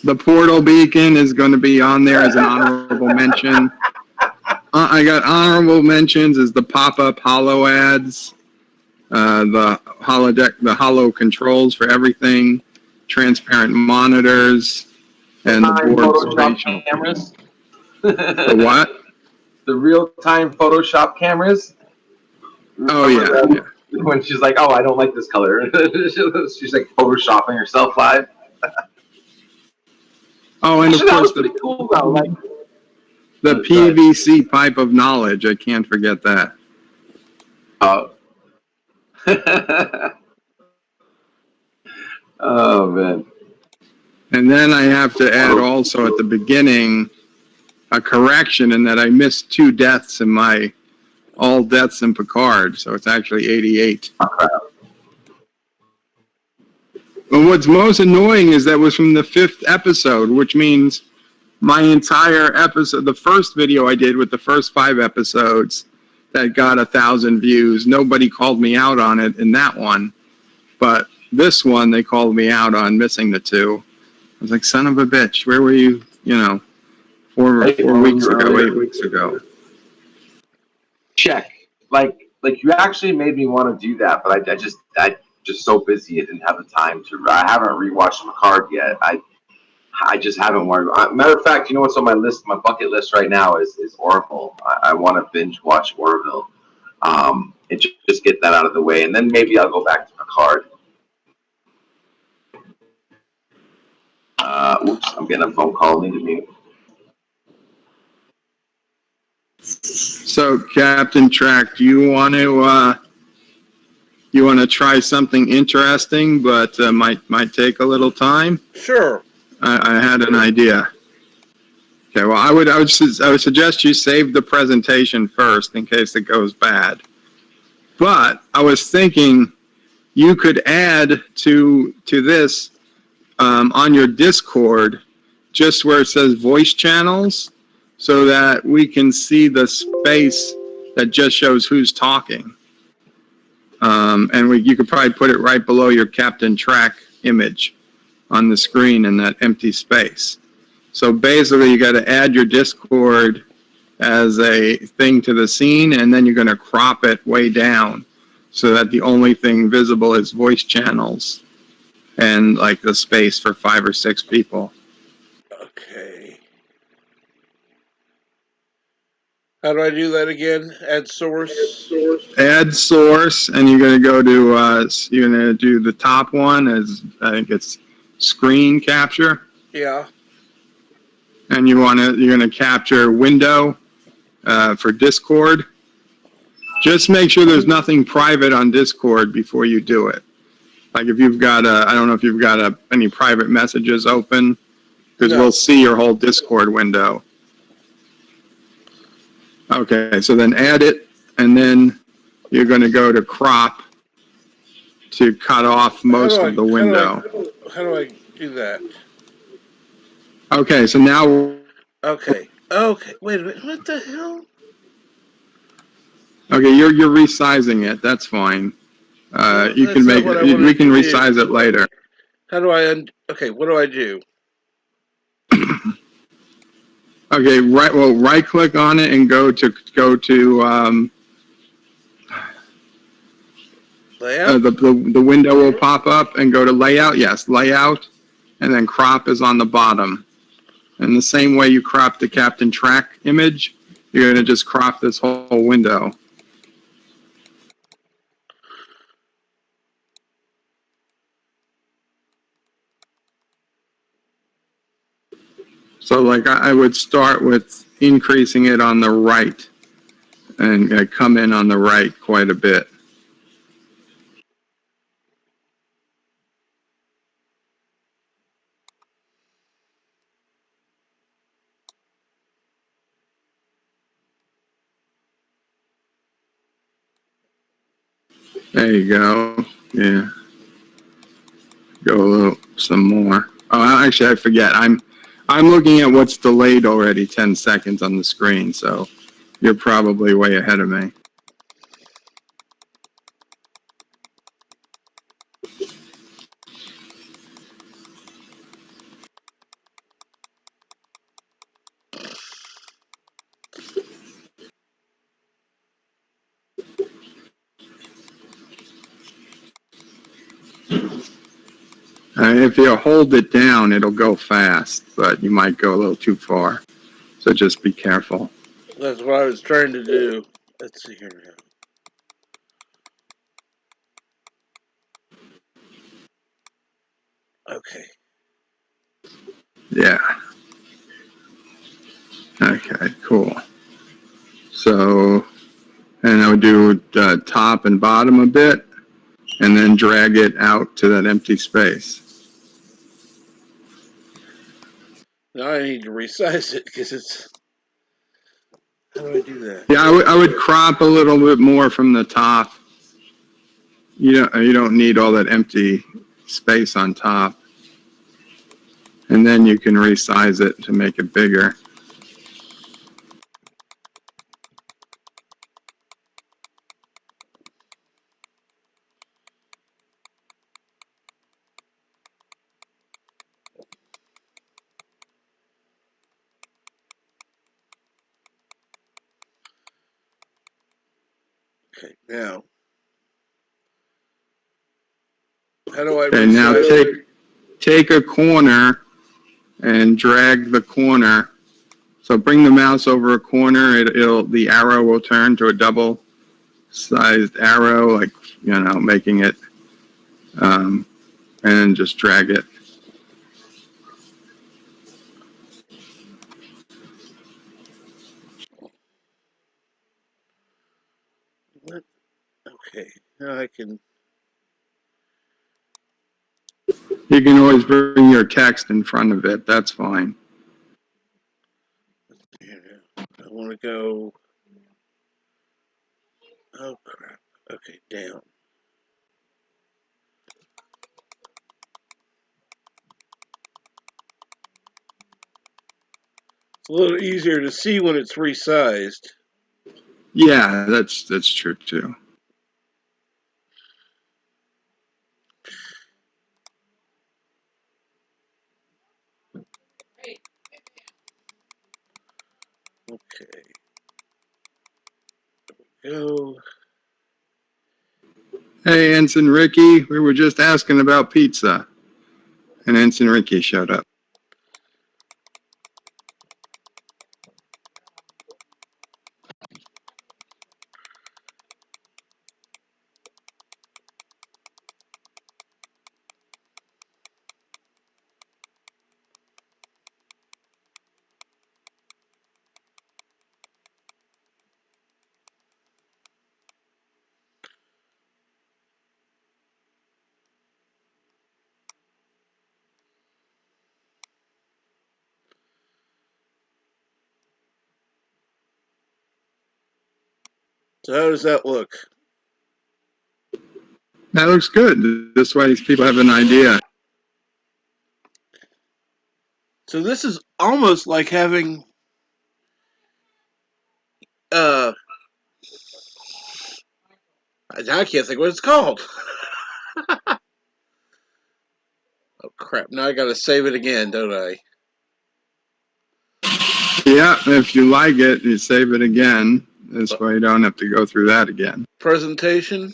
The portal beacon is going to be on there as an honorable mention. I got honorable mentions as the pop-up holo ads, the holodeck, the holo controls for everything, transparent monitors, and the board spatial cameras. The what? The real-time Photoshop cameras. Oh yeah. When she's like, "Oh, I don't like this color," she's like photoshopping herself live. Oh, and of course pretty cool though. Like the PVC pipe of knowledge. I can't forget that. Oh. Oh man. And then I have to add also at the beginning a correction in that I missed 2 deaths in my all deaths in Picard, so it's actually 88. But what's most annoying is that was from the 5th episode, which means my entire episode, the first video I did with the first 5 episodes that got 1,000 views, nobody called me out on it in that one. But this one, they called me out on missing the 2. I was like, son of a bitch, where were you, 4 weeks ago, 8 weeks ago? Check. Like you actually made me want to do that, but I just so busy I didn't have the time to. I haven't rewatched Picard yet. I just haven't worried. Matter of fact, you know what's on my list? My bucket list right now is Orville. I want to binge watch Orville, and just get that out of the way, and then maybe I'll go back to Picard. Oops, I'm getting a phone call. Need to mute. So, Captain Track, do you want to try something interesting, but might take a little time? Sure. I had an idea. Okay, well, I would suggest you save the presentation first in case it goes bad. But I was thinking you could add to this on your Discord, just where it says voice channels, so that we can see the space that just shows who's talking. And you could probably put it right below your Captain Track image on the screen in that empty space. So basically, you got to add your Discord as a thing to the scene, and then you're going to crop it way down so that the only thing visible is voice channels and like the space for 5 or 6 people. Okay. How do I do that again? Add source. Add source, and you're going to go to you're going to do the top one as I think it's screen capture. Yeah. And you're going to capture window for Discord. Just make sure there's nothing private on Discord before you do it. Like if you've got I don't know if you've got any private messages open, because No. we'll see your whole Discord window. Okay, so then add it, and then you're going to go to crop to cut off most of the window. How do I do that? Okay, so now, Okay. Okay. Wait a minute. What the hell? okay, you're resizing it. That's fine. You That's can not make what I it. wanted We can to do. resize it later. How do I okay, what do I do? Okay, right. Well, right click on it and go to Layout? the window will pop up and go to layout. Yes, layout, and then crop is on the bottom. And the same way you crop the Captain Track image, you're going to just crop this whole window. So like I would start with increasing it on the right and come in on the right quite a bit. There you go. Yeah. Go a little, some more. Oh, actually, I forget. I'm looking at what's delayed already 10 seconds on the screen, so you're probably way ahead of me. If you hold it down, it'll go fast, but you might go a little too far. So just be careful. That's what I was trying to do. Let's see here now. Okay. Yeah. Okay, cool. So, and I would do top and bottom a bit, and then drag it out to that empty space. Now I need to resize it because it's. How do I do that? Yeah, I would crop a little bit more from the top. You don't need all that empty space on top. And then you can resize it to make it bigger. Okay, now. How do I Okay, now take a corner and drag the corner. So bring the mouse over a corner. The arrow will turn to a double-sized arrow, like making it, and just drag it. What? Okay, now I can. You can always bring your text in front of it. That's fine. I want to go. Oh crap. Okay, down. It's a little easier to see when it's resized. Yeah, that's true too. Okay. There we go. Hey, Ensign Ricky, we were just asking about pizza. And Ensign Ricky showed up. So how does that look? That looks good. This way people have an idea. So this is almost like having I can't think what it's called. Oh crap! Now I gotta save it again, don't I? Yeah, if you like it, you save it again. This way you don't have to go through that again. Presentation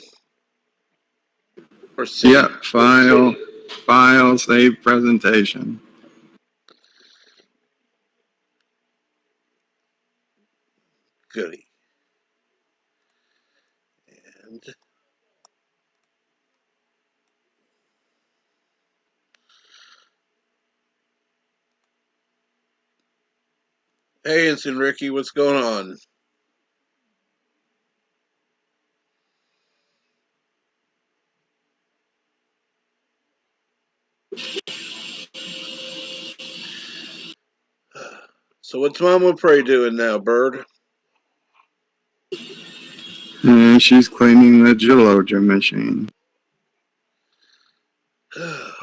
or save? Yeah, file, save presentation. Goody. And hey, Ensign Ricky, what's going on? So what's Mama Prey doing now, Bird? And she's cleaning the Gelogia machine. You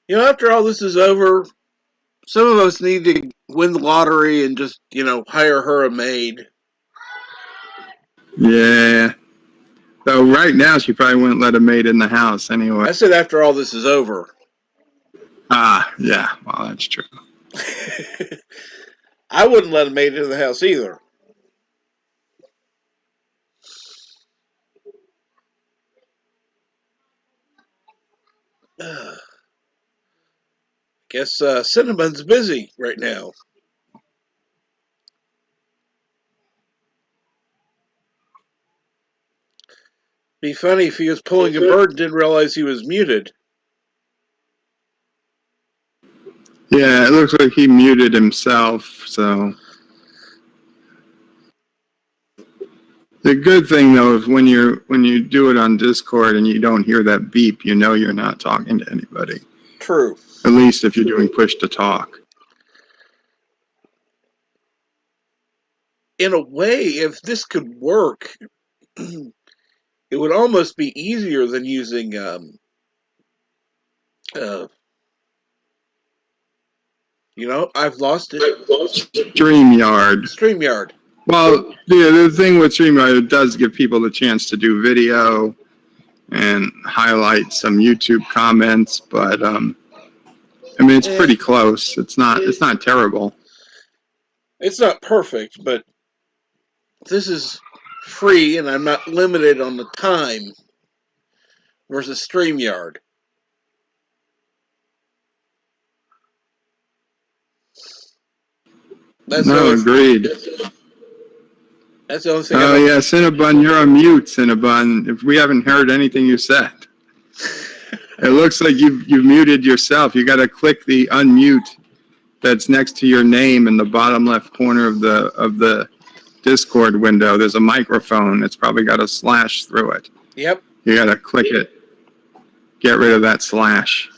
know, after all this is over, some of us need to win the lottery and just, hire her a maid. Yeah. So right now she probably wouldn't let a maid in the house anyway. I said after all this is over. Ah, yeah. Well, that's true. I wouldn't let a maid into the house either. Guess Cinnamon's busy right now. Be funny if he was pulling a bird and didn't realize he was muted. Yeah, it looks like he muted himself, so. The good thing though is when you do it on Discord and you don't hear that beep, you know you're not talking to anybody. True. At least if you're doing push to talk. In a way, if this could work, it would almost be easier than using I've lost it. StreamYard. StreamYard. Well, yeah, the thing with StreamYard, it does give people the chance to do video and highlight some YouTube comments, but I mean it's pretty close. It's not terrible. It's not perfect, but this is free and I'm not limited on the time versus StreamYard. Agreed. That's the only thing. Oh yeah, Cinnabon, you're on mute, Cinnabon. If we haven't heard anything you said, it looks like you've muted yourself. You got to click the unmute that's next to your name in the bottom left corner of the Discord window. There's a microphone. It's probably got a slash through it. Yep. You got to click it. Get rid of that slash.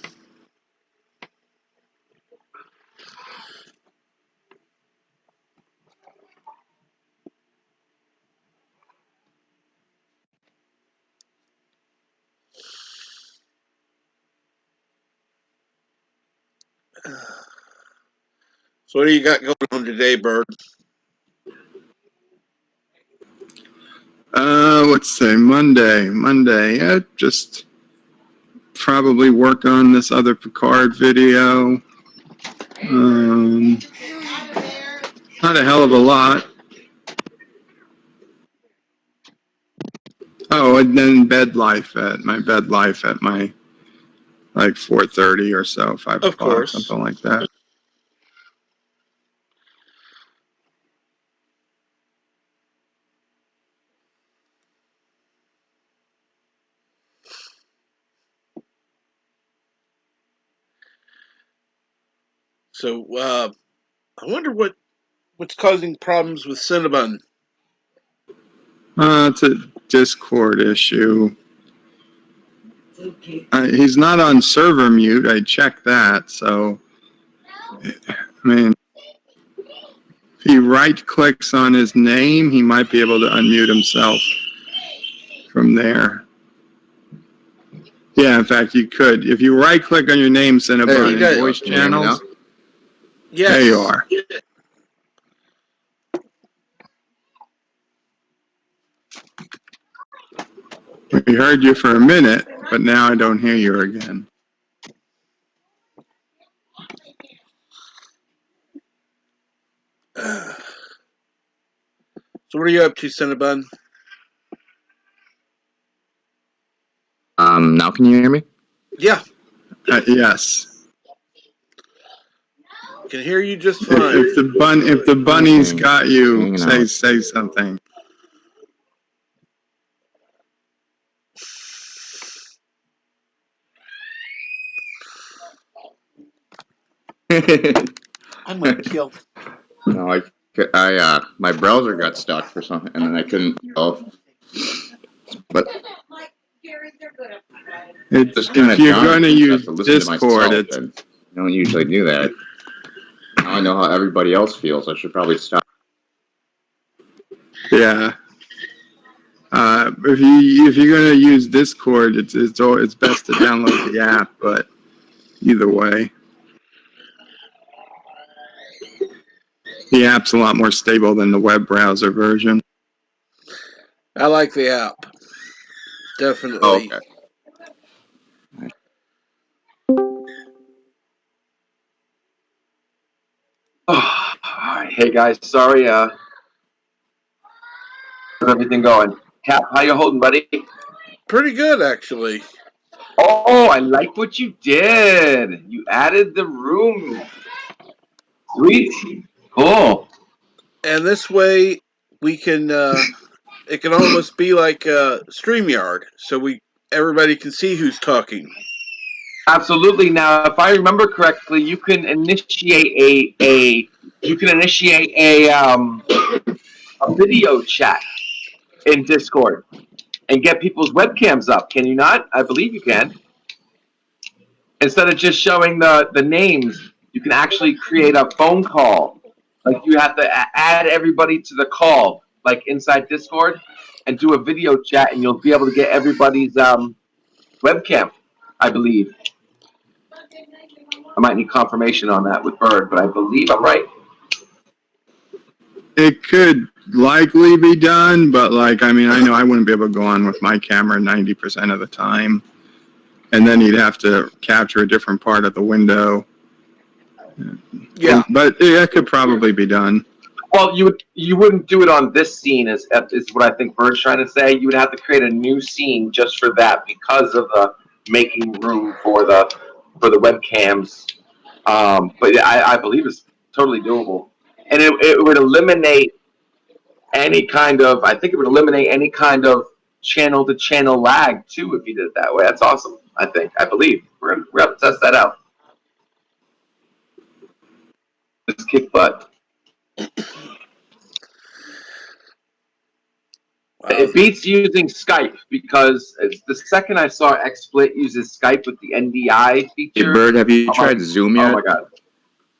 So what do you got going on today, Bird? Let's say Monday. Just probably work on this other Picard video. Not a hell of a lot. Oh, and then bed life at my like 4:30 or so, 5 Of o'clock, course. something like that. So I wonder what's causing problems with Cinnabon. It's a Discord issue. He's not on server mute. I checked that, so I mean, If he right-clicks on his name, he might be able to unmute himself from there. Yeah, in fact, you could. If you right-click on your name, Cinnabon, There you in go. voice Can you hear me channels, Yes. there you are. We heard you for a minute, but now I don't hear you again. So what are you up to, Cinnabon? Now can you hear me? Yeah, Yes. can hear you just If fine. the bunny's got you, Hanging out. say something. I'm gonna kill. No, my browser got stuck for something, and then I couldn't go. But It's, just kind if of you're dawned going to on me I have use to listen to Discord, myself, it's and I don't usually do that. Now I know how everybody else feels. I should probably stop. yeah. If you're going to use Discord, it's best to download the app. But either way, the app's a lot more stable than the web browser version. I like the app. Definitely. Oh, okay. Oh, all right. Hey guys, sorry. How's everything going? Cap, how you holding, buddy? Pretty good, actually. Oh, I like what you did. You added the room. Sweet. Cool. And this way, we can. It can almost be like StreamYard, so everybody can see who's talking. Absolutely. Now, if I remember correctly, you can initiate a video chat in Discord and get people's webcams up. Can you not? I believe you can. Instead of just showing the names, you can actually create a phone call. Like you have to add everybody to the call, like inside Discord, and do a video chat, and you'll be able to get everybody's webcam, I believe. I might need confirmation on that with Bird, but I believe I'm right. It could likely be done, but I know I wouldn't be able to go on with my camera 90% of the time. And then you'd have to capture a different part of the window. Yeah. But it could probably be done. Well, you wouldn't do it on this scene, is what I think Bird's trying to say. You would have to create a new scene just for that because of the making room for the webcams. But I believe it's totally doable, and it would eliminate any kind of. I think it would eliminate any kind of channel to channel lag too if you did it that way. That's awesome. I believe we're gonna test that out. Just kick butt. It beats using Skype because it's the second I saw XSplit uses Skype with the NDI feature. Hey, Bird, have you tried Zoom yet? Oh my god!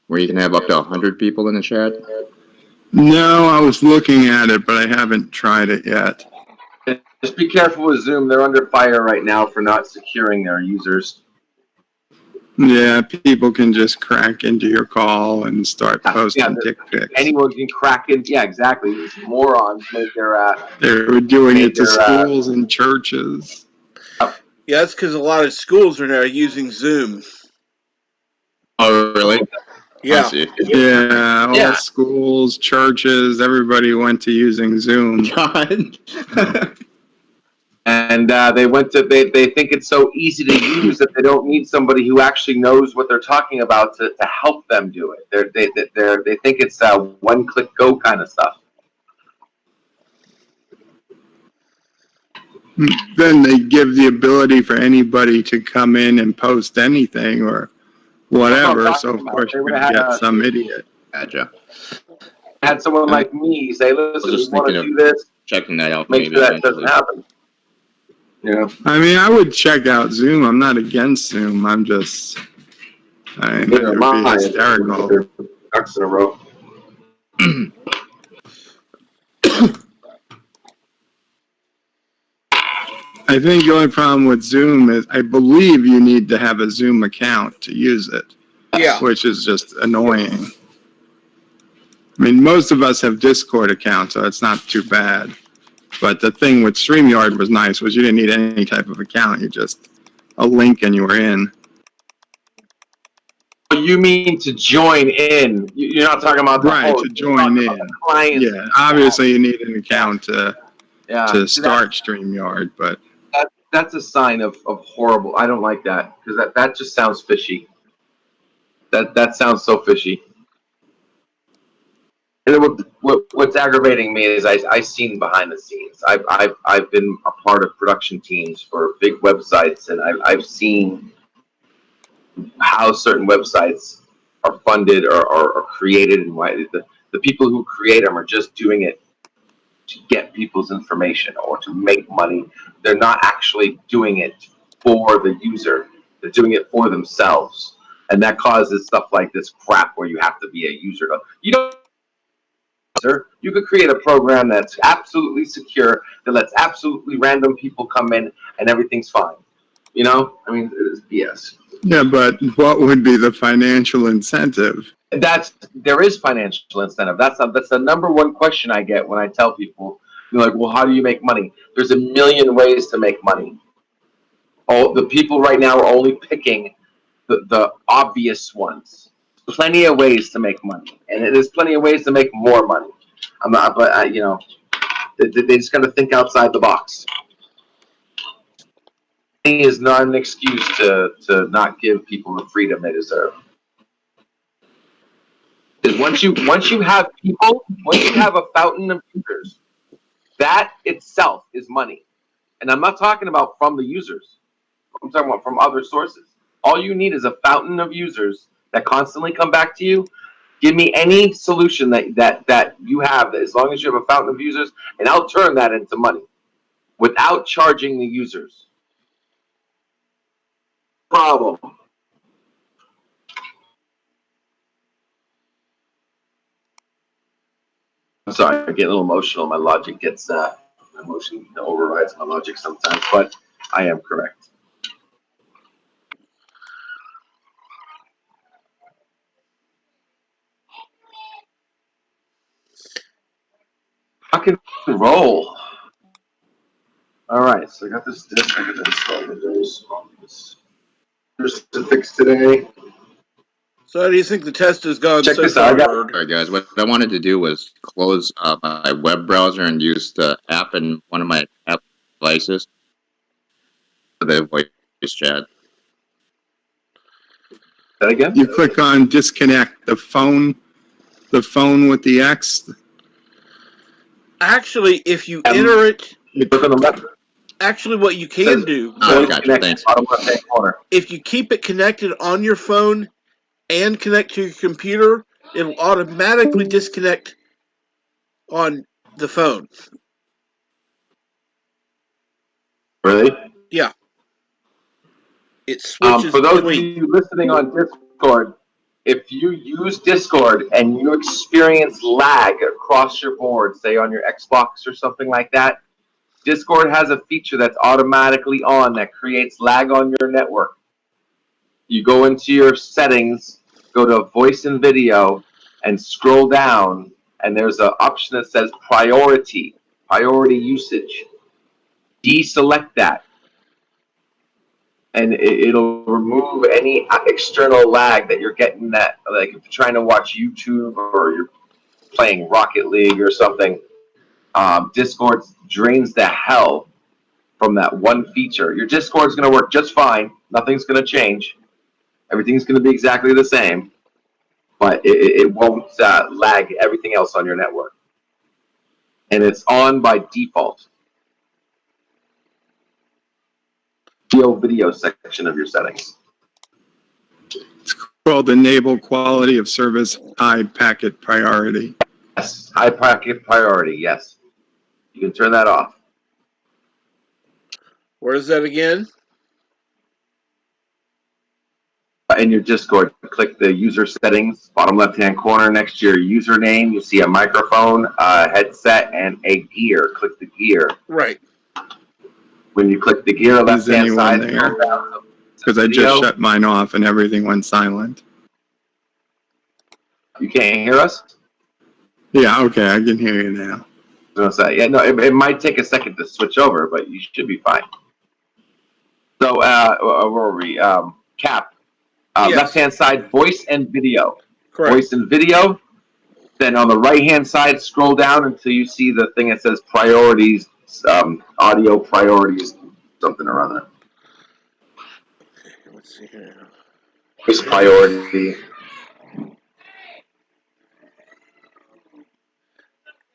Where you can have up to 100 people in the chat? No, I was looking at it, but I haven't tried it yet. Just be careful with Zoom. They're under fire right now for not securing their users. Yeah, people can just crack into your call and start posting dick pics. Anyone can crack in. Yeah, exactly. These morons made their. They were doing it to schools and churches. Yeah, that's because a lot of schools are now using Zoom. Oh, really? Yeah. I see. Yeah, all schools, churches, everybody went to using Zoom. God. And they think it's so easy to use that they don't need somebody who actually knows what they're talking about to help them do it. They think it's one click go kind of stuff. Then they give the ability for anybody to come in and post anything or whatever. So of course you're going to get some idiot. Gotcha. Had someone like me say, "Listen, we want to do this." Checking that out. Make sure that doesn't happen. Yeah. I mean, I would check out Zoom. I'm not against Zoom. I'm just, it would be hysterical. Ducks in a row. I think the only problem with Zoom is I believe you need to have a Zoom account to use it, Yeah. which is just annoying. I mean, most of us have Discord accounts, so it's not too bad. But the thing with StreamYard was nice was you didn't need any type of account. You just a link and you were in. You mean to join in? You're not talking about the Right, host. to join You're talking about in. the clients. Yeah, obviously you need an account to Yeah. See, start StreamYard, but that's a sign of horrible. I don't like that because that just sounds fishy. That sounds so fishy. And then what's aggravating me is I've seen behind the scenes. I've been a part of production teams for big websites, and I've seen how certain websites are funded or created, and why the people who create them are just doing it to get people's information or to make money. They're not actually doing it for the user. They're doing it for themselves, and that causes stuff like this crap where you have to be a user. You don't. You could create a program that's absolutely secure, that lets absolutely random people come in, and everything's fine. You know, I mean, it's BS. yeah, but what would be the financial incentive? There is financial incentive. That's the number one question I get when I tell people, you're like, well, how do you make money? There's a million ways to make money. All the people right now are only picking the obvious ones. Plenty of ways to make money, and there's plenty of ways to make more money. I'm not, but you know, they just got to think outside the box. Money is not an excuse to not give people the freedom they deserve. Because once you have people, once you have a fountain of users, that itself is money. And I'm not talking about from the users. I'm talking about from other sources. All you need is a fountain of users that constantly come back to you. Give me any solution that you have, as long as you have a fountain of users, and I'll turn that into money without charging the users. Problem. I'm sorry, I get a little emotional. My logic gets emotion overrides my logic sometimes, but I am correct. Rock and roll. All right, so I got this disc. I got to install Windows on this. There's to fix today. So how do you think the test has gone Check so this out. far, I got- Bird? All right, guys. What I wanted to do was close my web browser and use the app in one of my app devices for the voice chat. That again? You click on disconnect the phone with the X. Actually, if you enter it, You click on the left. actually what you can do, Oh, Voice gotcha. connect, Thanks. bottom left-hand corner. if you keep it connected on your phone and connect to your computer, it'll automatically disconnect on the phone. Really? It switches For those of between. you listening on Discord, if you use Discord and you experience lag across your board, say on your Xbox or something like that, Discord has a feature that's automatically on that creates lag on your network. You go into your settings, go to voice and video, and scroll down, and there's an option that says priority usage. Deselect that, and it'll remove any external lag that you're getting. That, like, if you're trying to watch YouTube or you're playing Rocket League or something, Discord drains the hell from that one feature. Your Discord's going to work just fine. Nothing's going to change. Everything's going to be exactly the same, but it won't lag everything else on your network. And it's on by default. Video section of your settings. It's called enable quality of service high packet priority. Yes, high packet priority. Yes, you can turn that off. Where is that again? in your Discord, click the user settings, bottom left-hand corner next to your username. You see a microphone, a headset, and a gear. Click the gear. Right. When you click the gear, Is left-hand anyone side, there? Because I just shut mine off and everything went silent. You can't hear us? Yeah, okay, I can hear you now. Yeah, no, it might take a second to switch over, but you should be fine. So, where were we? Cap. Yes. Left-hand side, voice and video. Correct. Voice and video. Then on the right-hand side, scroll down until you see the thing that says priorities, audio priorities, something or other. Let's see here. Voice priority.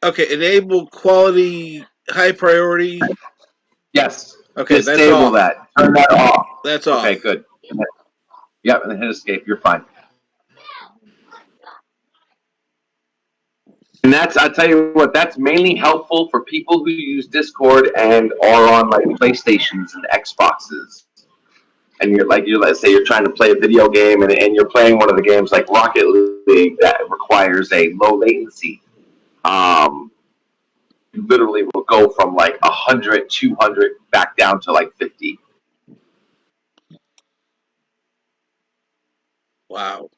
Okay, enable quality high priority. Yes. Okay, that's Disable off. that. Turn that off. That's off. Okay, good. Yep, and then hit escape. You're fine. And I'll tell you what, that's mainly helpful for people who use Discord and are on like PlayStations and Xboxes. And let's say you're trying to play a video game and you're playing one of the games like Rocket League that requires a low latency. You literally will go from like 100, 200 back down to like 50. Wow.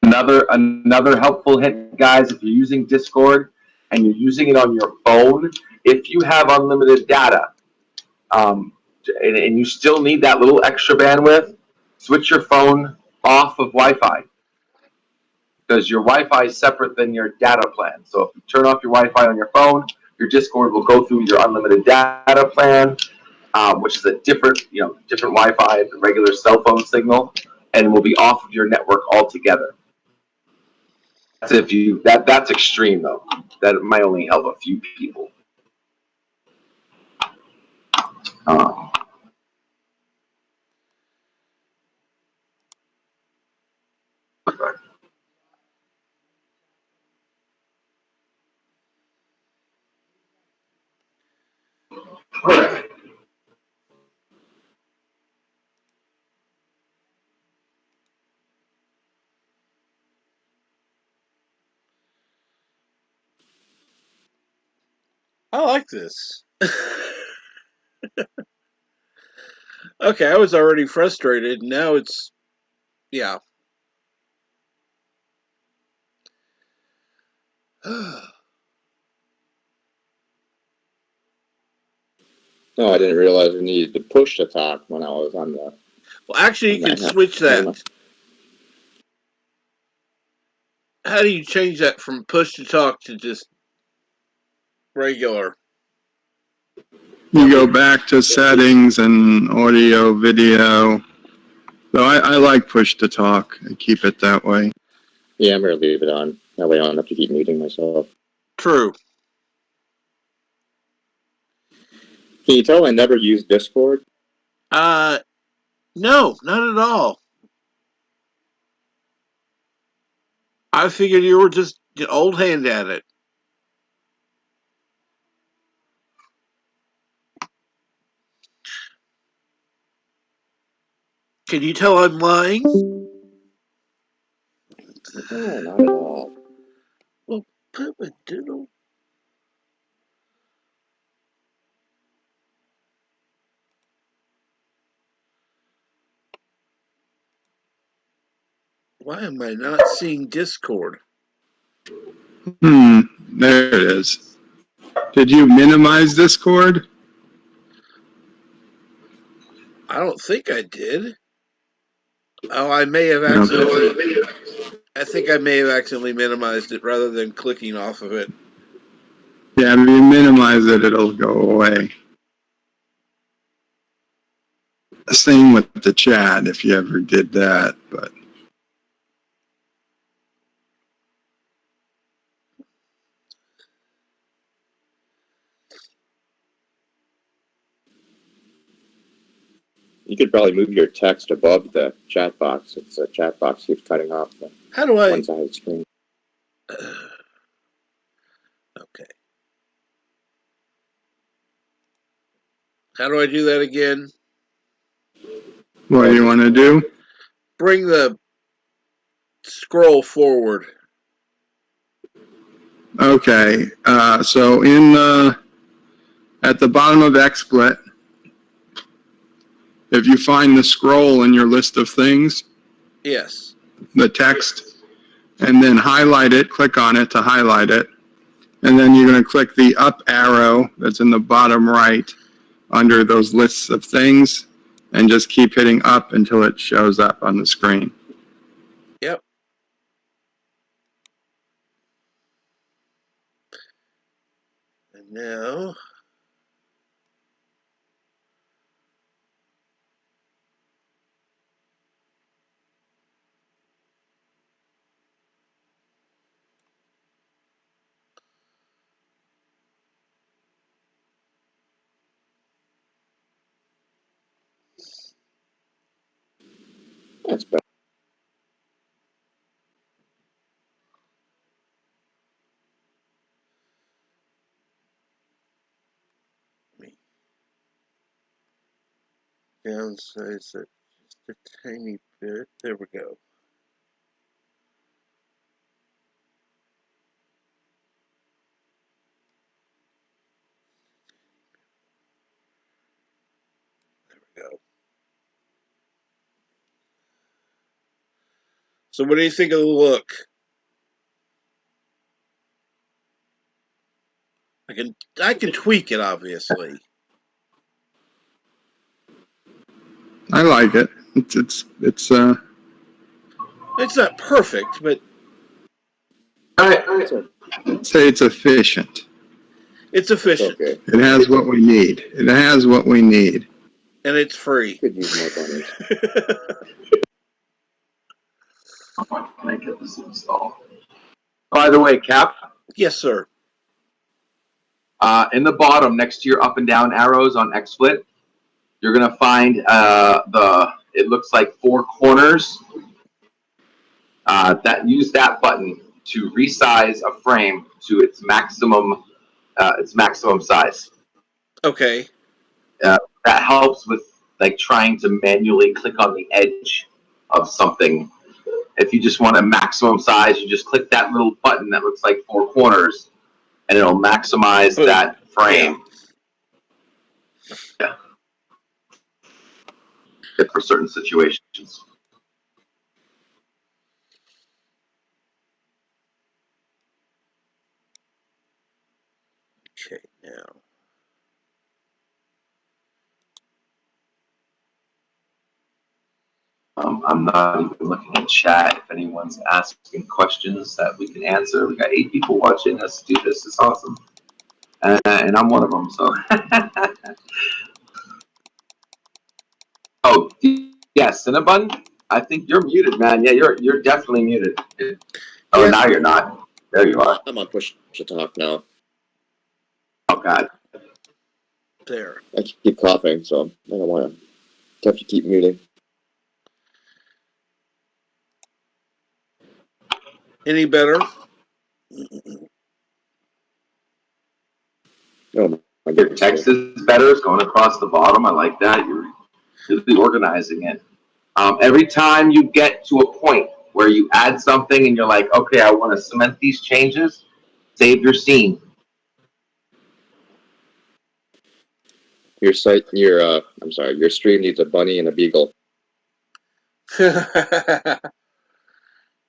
Another helpful hint, guys, if you're using Discord and you're using it on your phone, if you have unlimited data, and you still need that little extra bandwidth, switch your phone off of Wi-Fi. Because your Wi-Fi is separate than your data plan. So if you turn off your Wi-Fi on your phone, your Discord will go through your unlimited data plan, which is a different Wi-Fi, the regular cell phone signal, and will be off of your network altogether. That's extreme though. That might only help a few people. I like this. Okay, I was already frustrated. Now it's, yeah. No, I didn't realize we needed to push to talk when I was on the. Well, actually, you can switch that. How do you change that from push to talk to just regular? You go back to settings and audio, video. So I like push to talk and keep it that way. Yeah, I'm gonna leave it on. That way I don't have to keep muting myself. True. Can you tell I never use Discord? No, not at all. I figured you were just an old hand at it. Can you tell I'm lying? No, not at all. Well, put a doodle. Why am I not seeing Discord? There it is. Did you minimize Discord? I don't think I did. Oh, I may have accidentally. I think I may have accidentally minimized it rather than clicking off of it. Yeah, if you minimize it, it'll go away. Same with the chat if you ever did that, but. You could probably move your text above the chat box. It's a chat box keeps cutting off the How do I? one side of the screen. Okay. How do I do that again? What do you want to do? bring the scroll forward. Okay, so in at the bottom of XSplit, if you find the scroll in your list of things, Yes. the text, and then highlight it, click on it to highlight it, and then you're going to click the up arrow that's in the bottom right under those lists of things, and just keep hitting up until it shows up on the screen. Yep. And now, That's better. downsize it just a tiny bit. There we go. There we go. So what do you think of the look? I can tweak it, obviously. I like it. It's It's not perfect, but I'd say it's efficient. it's efficient. Okay. It has what we need. It has what we need. And it's free. Could use more buttons. When I get this installed. By the way, Cap, Yes, sir. in the bottom next to your up and down arrows on XSplit, you're gonna find it looks like 4 corners. Use that button to resize a frame to its maximum size. Okay. That helps with like trying to manually click on the edge of something. If you just want a maximum size, you just click that little button that looks like 4 corners, and it'll maximize that frame. Yeah. For certain situations. Okay, now. I'm not even looking at chat. If anyone's asking questions that we can answer, we got 8 people watching. Let's do this. It's awesome. And I'm one of them. So. Oh, yeah, Cinnabon. I think you're muted, man. Yeah, you're definitely muted. Oh, Yeah. now you're not. There you are. I'm on push to talk now. Oh God. There. I keep coughing, so I don't want to have to keep muting. Any better? Oh my Your goodness. text is better. It's going across the bottom. I like that. You're really organizing it. Every time you get to a point where you add something and you're like, okay, I want to cement these changes, save your scene. Your stream needs a bunny and a beagle.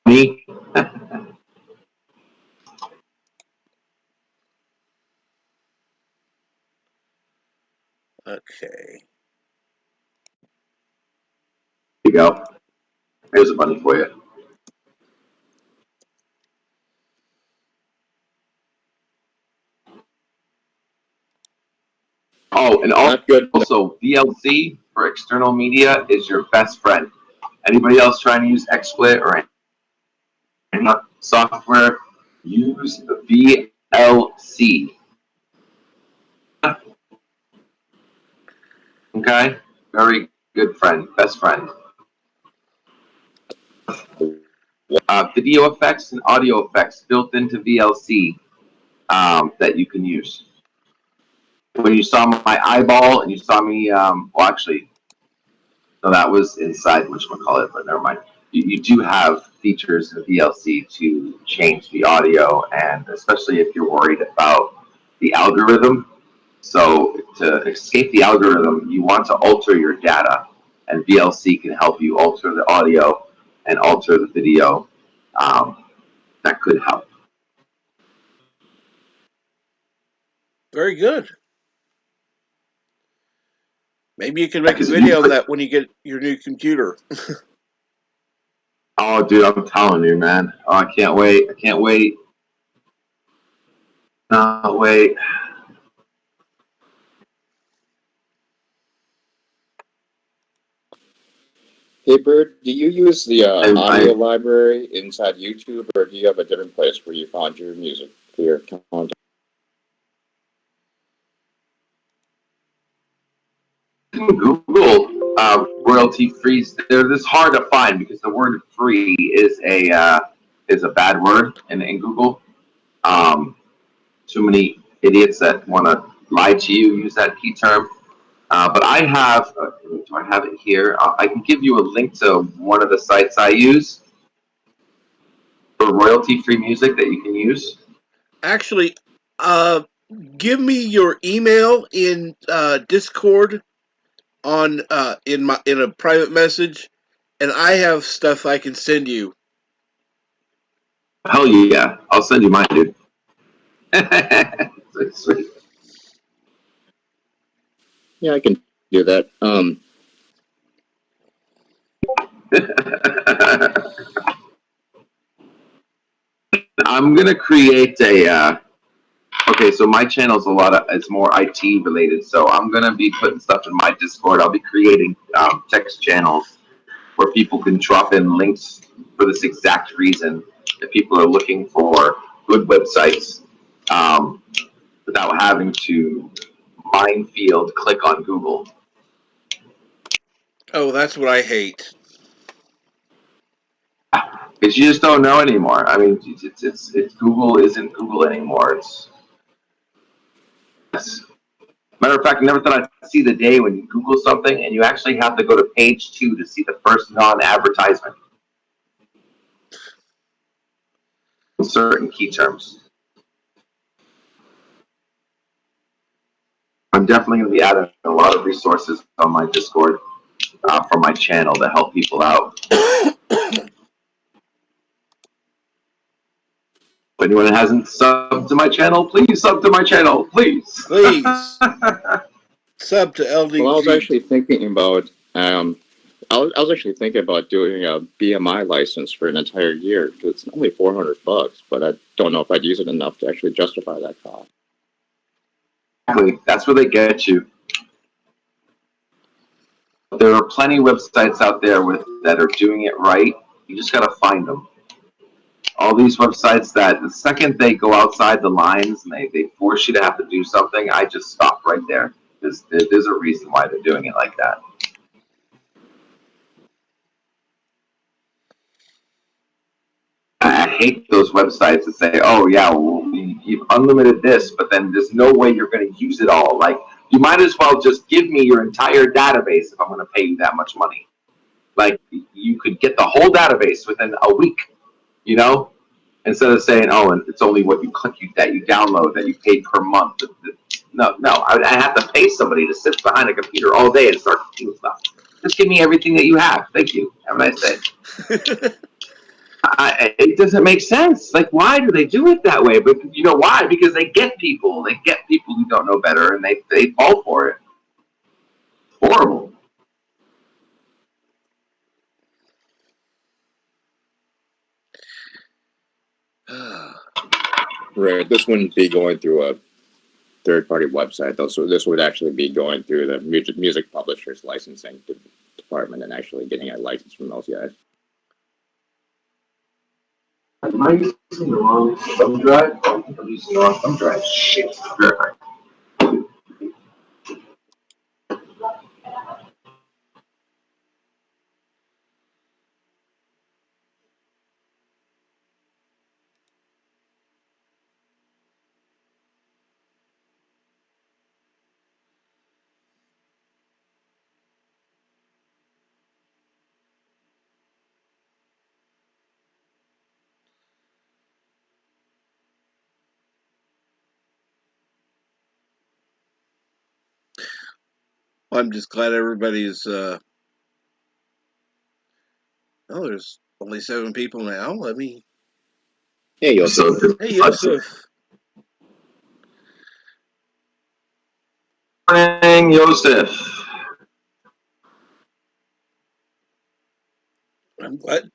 Me? Okay. Here you go. Here's a bunny for you. Oh, and Not good. also VLC for external media is your best friend. Anybody else trying to use XSplit or any software, use the VLC. Okay? Very good friend, best friend. Video effects and audio effects built into VLC that you can use. When you saw my eyeball and you saw me, well, actually, No, that was inside whatchamacallit, but never mind. You do have features in VLC to change the audio, and especially if you're worried about the algorithm. So to escape the algorithm, you want to alter your data, and VLC can help you alter the audio and alter the video. That could help. Very good. Maybe you can make a Because if video you of put, that when you get your new computer. oh, dude, I'm telling you, man. Oh, I can't wait. I can't wait. No, wait. Hey, Bert, do you use the audio I library inside YouTube, or do you have a different place where you found your music for your content? Google royalty free. They're this hard to find because the word "free" is a bad word in Google. Too many idiots that want to lie to you use that key term. But I have. Do I have it here? I can give you a link to one of the sites I use for royalty free music that you can use. Actually, uh, give me your email in Discord on in a private message, and I have stuff I can send you. Hell yeah! I'll send you mine, dude. Sweet. Yeah, I can do that. I'm gonna create a. Okay, so my channel is it's more IT related. So I'm gonna be putting stuff in my Discord. I'll be creating text channels where people can drop in links for this exact reason. If people are looking for good websites without having to minefield click on Google. Oh, that's what I hate. Because you just don't know anymore. I mean, it's Google isn't Google anymore. It's matter of fact, I never thought I'd see the day when you Google something and you actually have to go to page 2 to see the first non-advertisement in certain key terms. I'm definitely going to be adding a lot of resources on my Discord for my channel to help people out. If anyone hasn't subbed to my channel, please sub to my channel, please. Please sub to Well, I was LDG. actually thinking about I was actually thinking about doing a BMI license for an entire year because it's only $400, but I don't know if I'd use it enough to actually justify that cost. Exactly. That's where they get you. There are plenty of websites out there that are doing it right. You just got to find them. All these websites that the second they go outside the lines and they force you to have to do something, I just stop right there. There's a reason why they're doing it like that. I hate those websites that say, "Oh yeah, well, you've unlimited this," but then there's no way you're going to use it all. Like you might as well just give me your entire database if I'm going to pay you that much money. Like you could get the whole database within a week, you know, instead of saying, "Oh, and it's only what you click that you download that you pay per month." No, I have to pay somebody to sit behind a computer all day and start clicking stuff. Just give me everything that you have. Thank you. Have a nice day. It doesn't make sense. Like, why do they do it that way? But you know why? Because they get people. They get people who don't know better, and they fall for it. Horrible. Right. This wouldn't be going through a third-party website, though. So this would actually be going through the music publishers licensing department and actually getting a license from those guys. Am I using the wrong thumb drive? I think I'm using the wrong thumb drive. Shit. Verify. I'm just glad everybody's. Oh, there's only 7 people now. Let me. Hey, Yosef. So, Hey, Yosef. morning, Yosef. I'm glad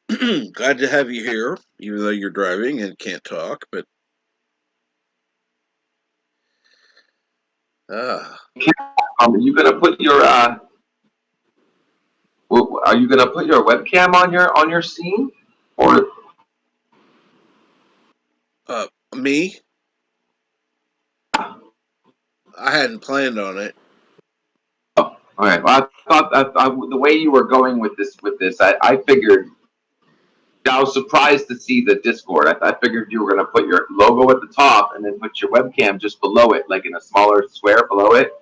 glad to have you here, even though you're driving and can't talk. But ah, Are you gonna put your are you gonna put your webcam on your scene, or me. I hadn't planned on it. all right? Well, I thought the way you were going with this, I figured. I was surprised to see the Discord. I figured you were gonna put your logo at the top and then put your webcam just below it, like in a smaller square below it,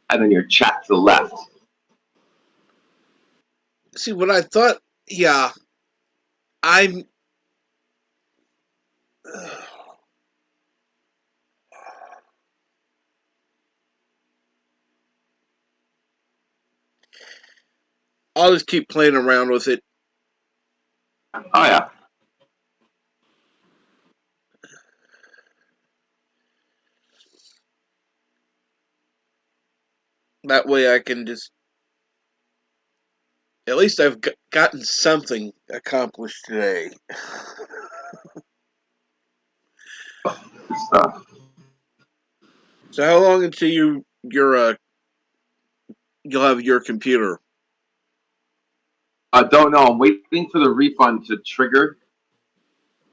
and then your chat to the left. See what I thought. Yeah, I'm. I'll just keep playing around with it. Oh yeah. That way, I can just. At least I've gotten something accomplished today. Good stuff. So, how long until you'll have your computer? I don't know. I'm waiting for the refund to trigger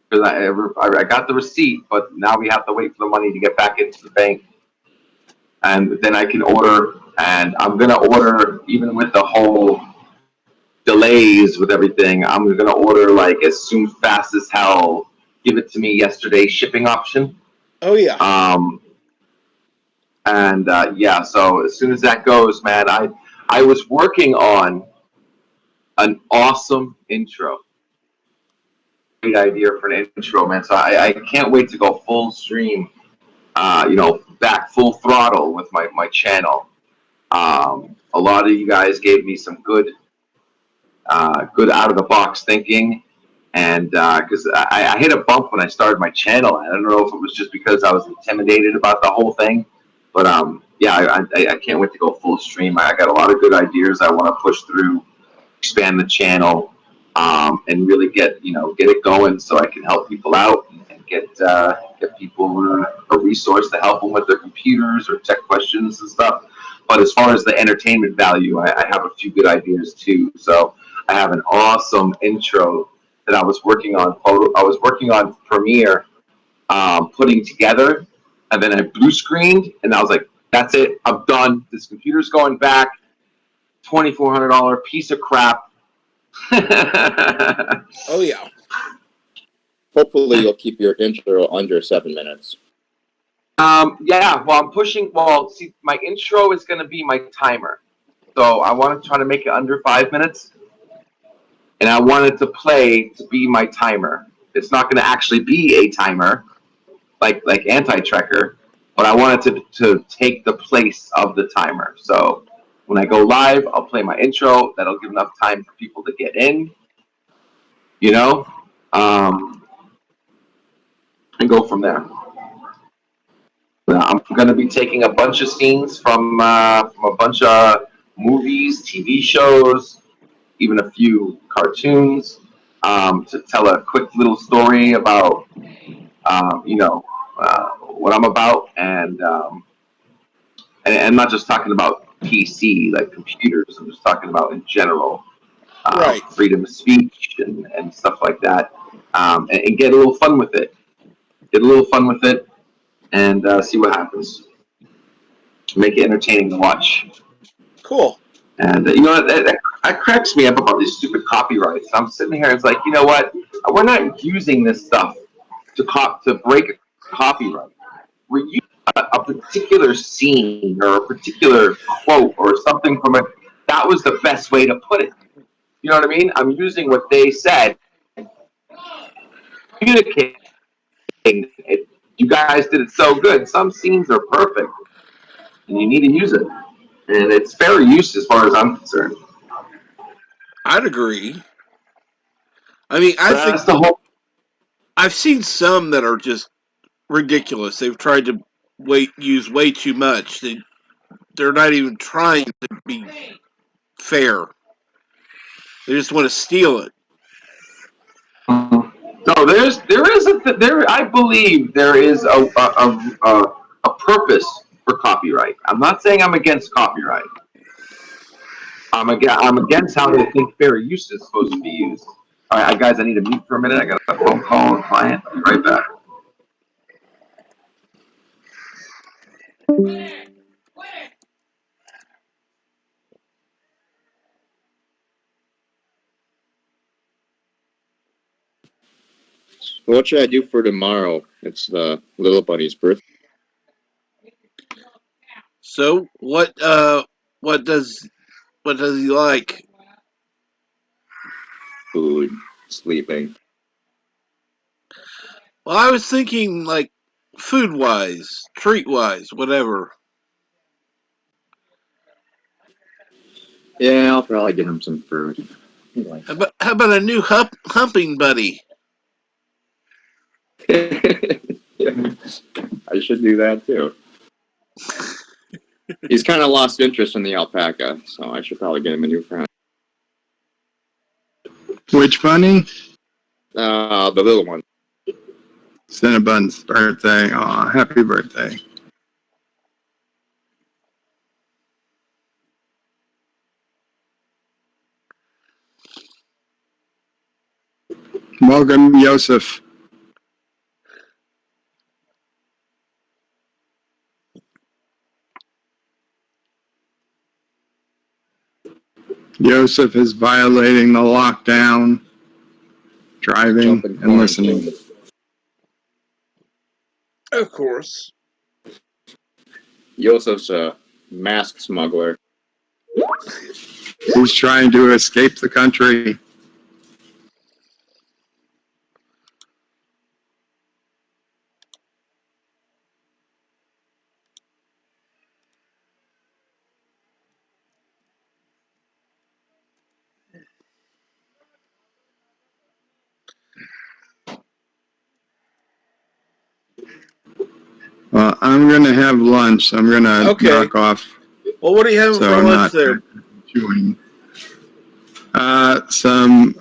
because I got the receipt, but now we have to wait for the money to get back into the bank, and then I can order. And I'm gonna order even with the whole delays with everything. I'm gonna order like as soon, fast as hell. Give it to me yesterday shipping option. Oh yeah. And yeah, so as soon as that goes, man, I was working on an awesome intro. Great idea for an intro, man. So I can't wait to go full stream, back full throttle with my channel. A lot of you guys gave me some good out of the box thinking, and because I hit a bump when I started my channel. I don't know if it was just because I was intimidated about the whole thing, but yeah, I can't wait to go full stream. I got a lot of good ideas I want to push through, expand the channel, and really get it going so I can help people out and get people a resource to help them with their computers or tech questions and stuff. But as far as the entertainment value, I have a few good ideas too. So I have an awesome intro that I was working on. I was working on Premiere, putting together, and then I blue screened, and I was like, "That's it. I'm done. This computer's going back. $2,400 piece of crap." Oh yeah. Hopefully, you'll keep your intro under 7 minutes. Yeah, well, I'm pushing. Well, see, my intro is going to be my timer. So I want to try to make it under 5 minutes. And I want it to play to be my timer. It's not going to actually be a timer like Anti-Trekker, but I want it to take the place of the timer. So when I go live, I'll play my intro. That'll give enough time for people to get in, and go from there. I'm going to be taking a bunch of scenes from a bunch of movies, TV shows, even a few cartoons, to tell a quick little story about, what I'm about, and not just talking about PC, like computers. I'm just talking about in general, Right. freedom of speech and stuff like that, and get a little fun with it. And see what happens. Make it entertaining to watch. Cool. And that cracks me up about these stupid copyrights. I'm sitting here, it's like, you know what? We're not using this stuff to break a copyright. We're using a particular scene or a particular quote or something from it. That was the best way to put it. You know what I mean? I'm using what they said, communicating it. You guys did it so good. Some scenes are perfect, and you need to use it. and it's fair use as far as I'm concerned. I'd agree. I mean, I think That's the whole. I've seen some that are just ridiculous. They've tried to use way too much. They're not even trying to be fair. They just want to steal it. No, there. I believe there is a purpose for copyright. I'm not saying I'm against copyright. I'm against how they think fair use is supposed to be used. All right, guys, I need to mute for a minute. I got a phone call, a client. I'll be right back. What should I do for tomorrow? It's the little bunny's birthday. So what does he like? Food, sleeping. Well, I was thinking like food wise, treat wise, whatever. Yeah, I'll probably get him some fruit. How about a new humping buddy? Yeah, I should do that too. He's kind of lost interest in the alpaca, so I should probably get him a new friend. Which bunny? The little one. Cinnabon's birthday. Aw, happy birthday. Welcome, Yosef. Yosef is violating the lockdown, driving and listening. Of course. Yosef's a mask smuggler. He's trying to escape the country. Well, I'm going to have lunch. I'm going to knock off. Well, what are you having for lunch there? Chewing. Some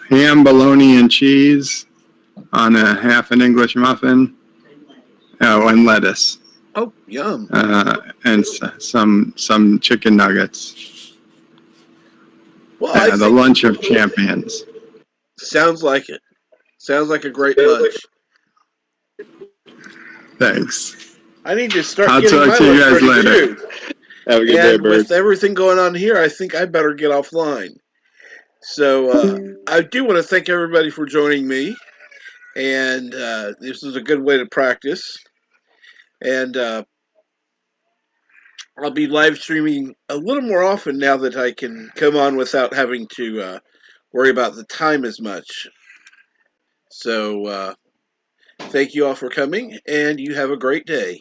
ham, bologna, and cheese on a half an English muffin. Oh, and lettuce. Oh, yum. And some chicken nuggets. Well, the lunch of champions. Sounds like it. Sounds like a great lunch. Thanks. I need to start I'll getting talk my to you lunch guys ready later. too. Have a good day, And Bird. with everything going on here, I think I better get offline. So I do want to thank everybody for joining me. And this is a good way to practice. And I'll be live streaming a little more often now that I can come on without having to worry about the time as much. So thank you all for coming, and you have a great day.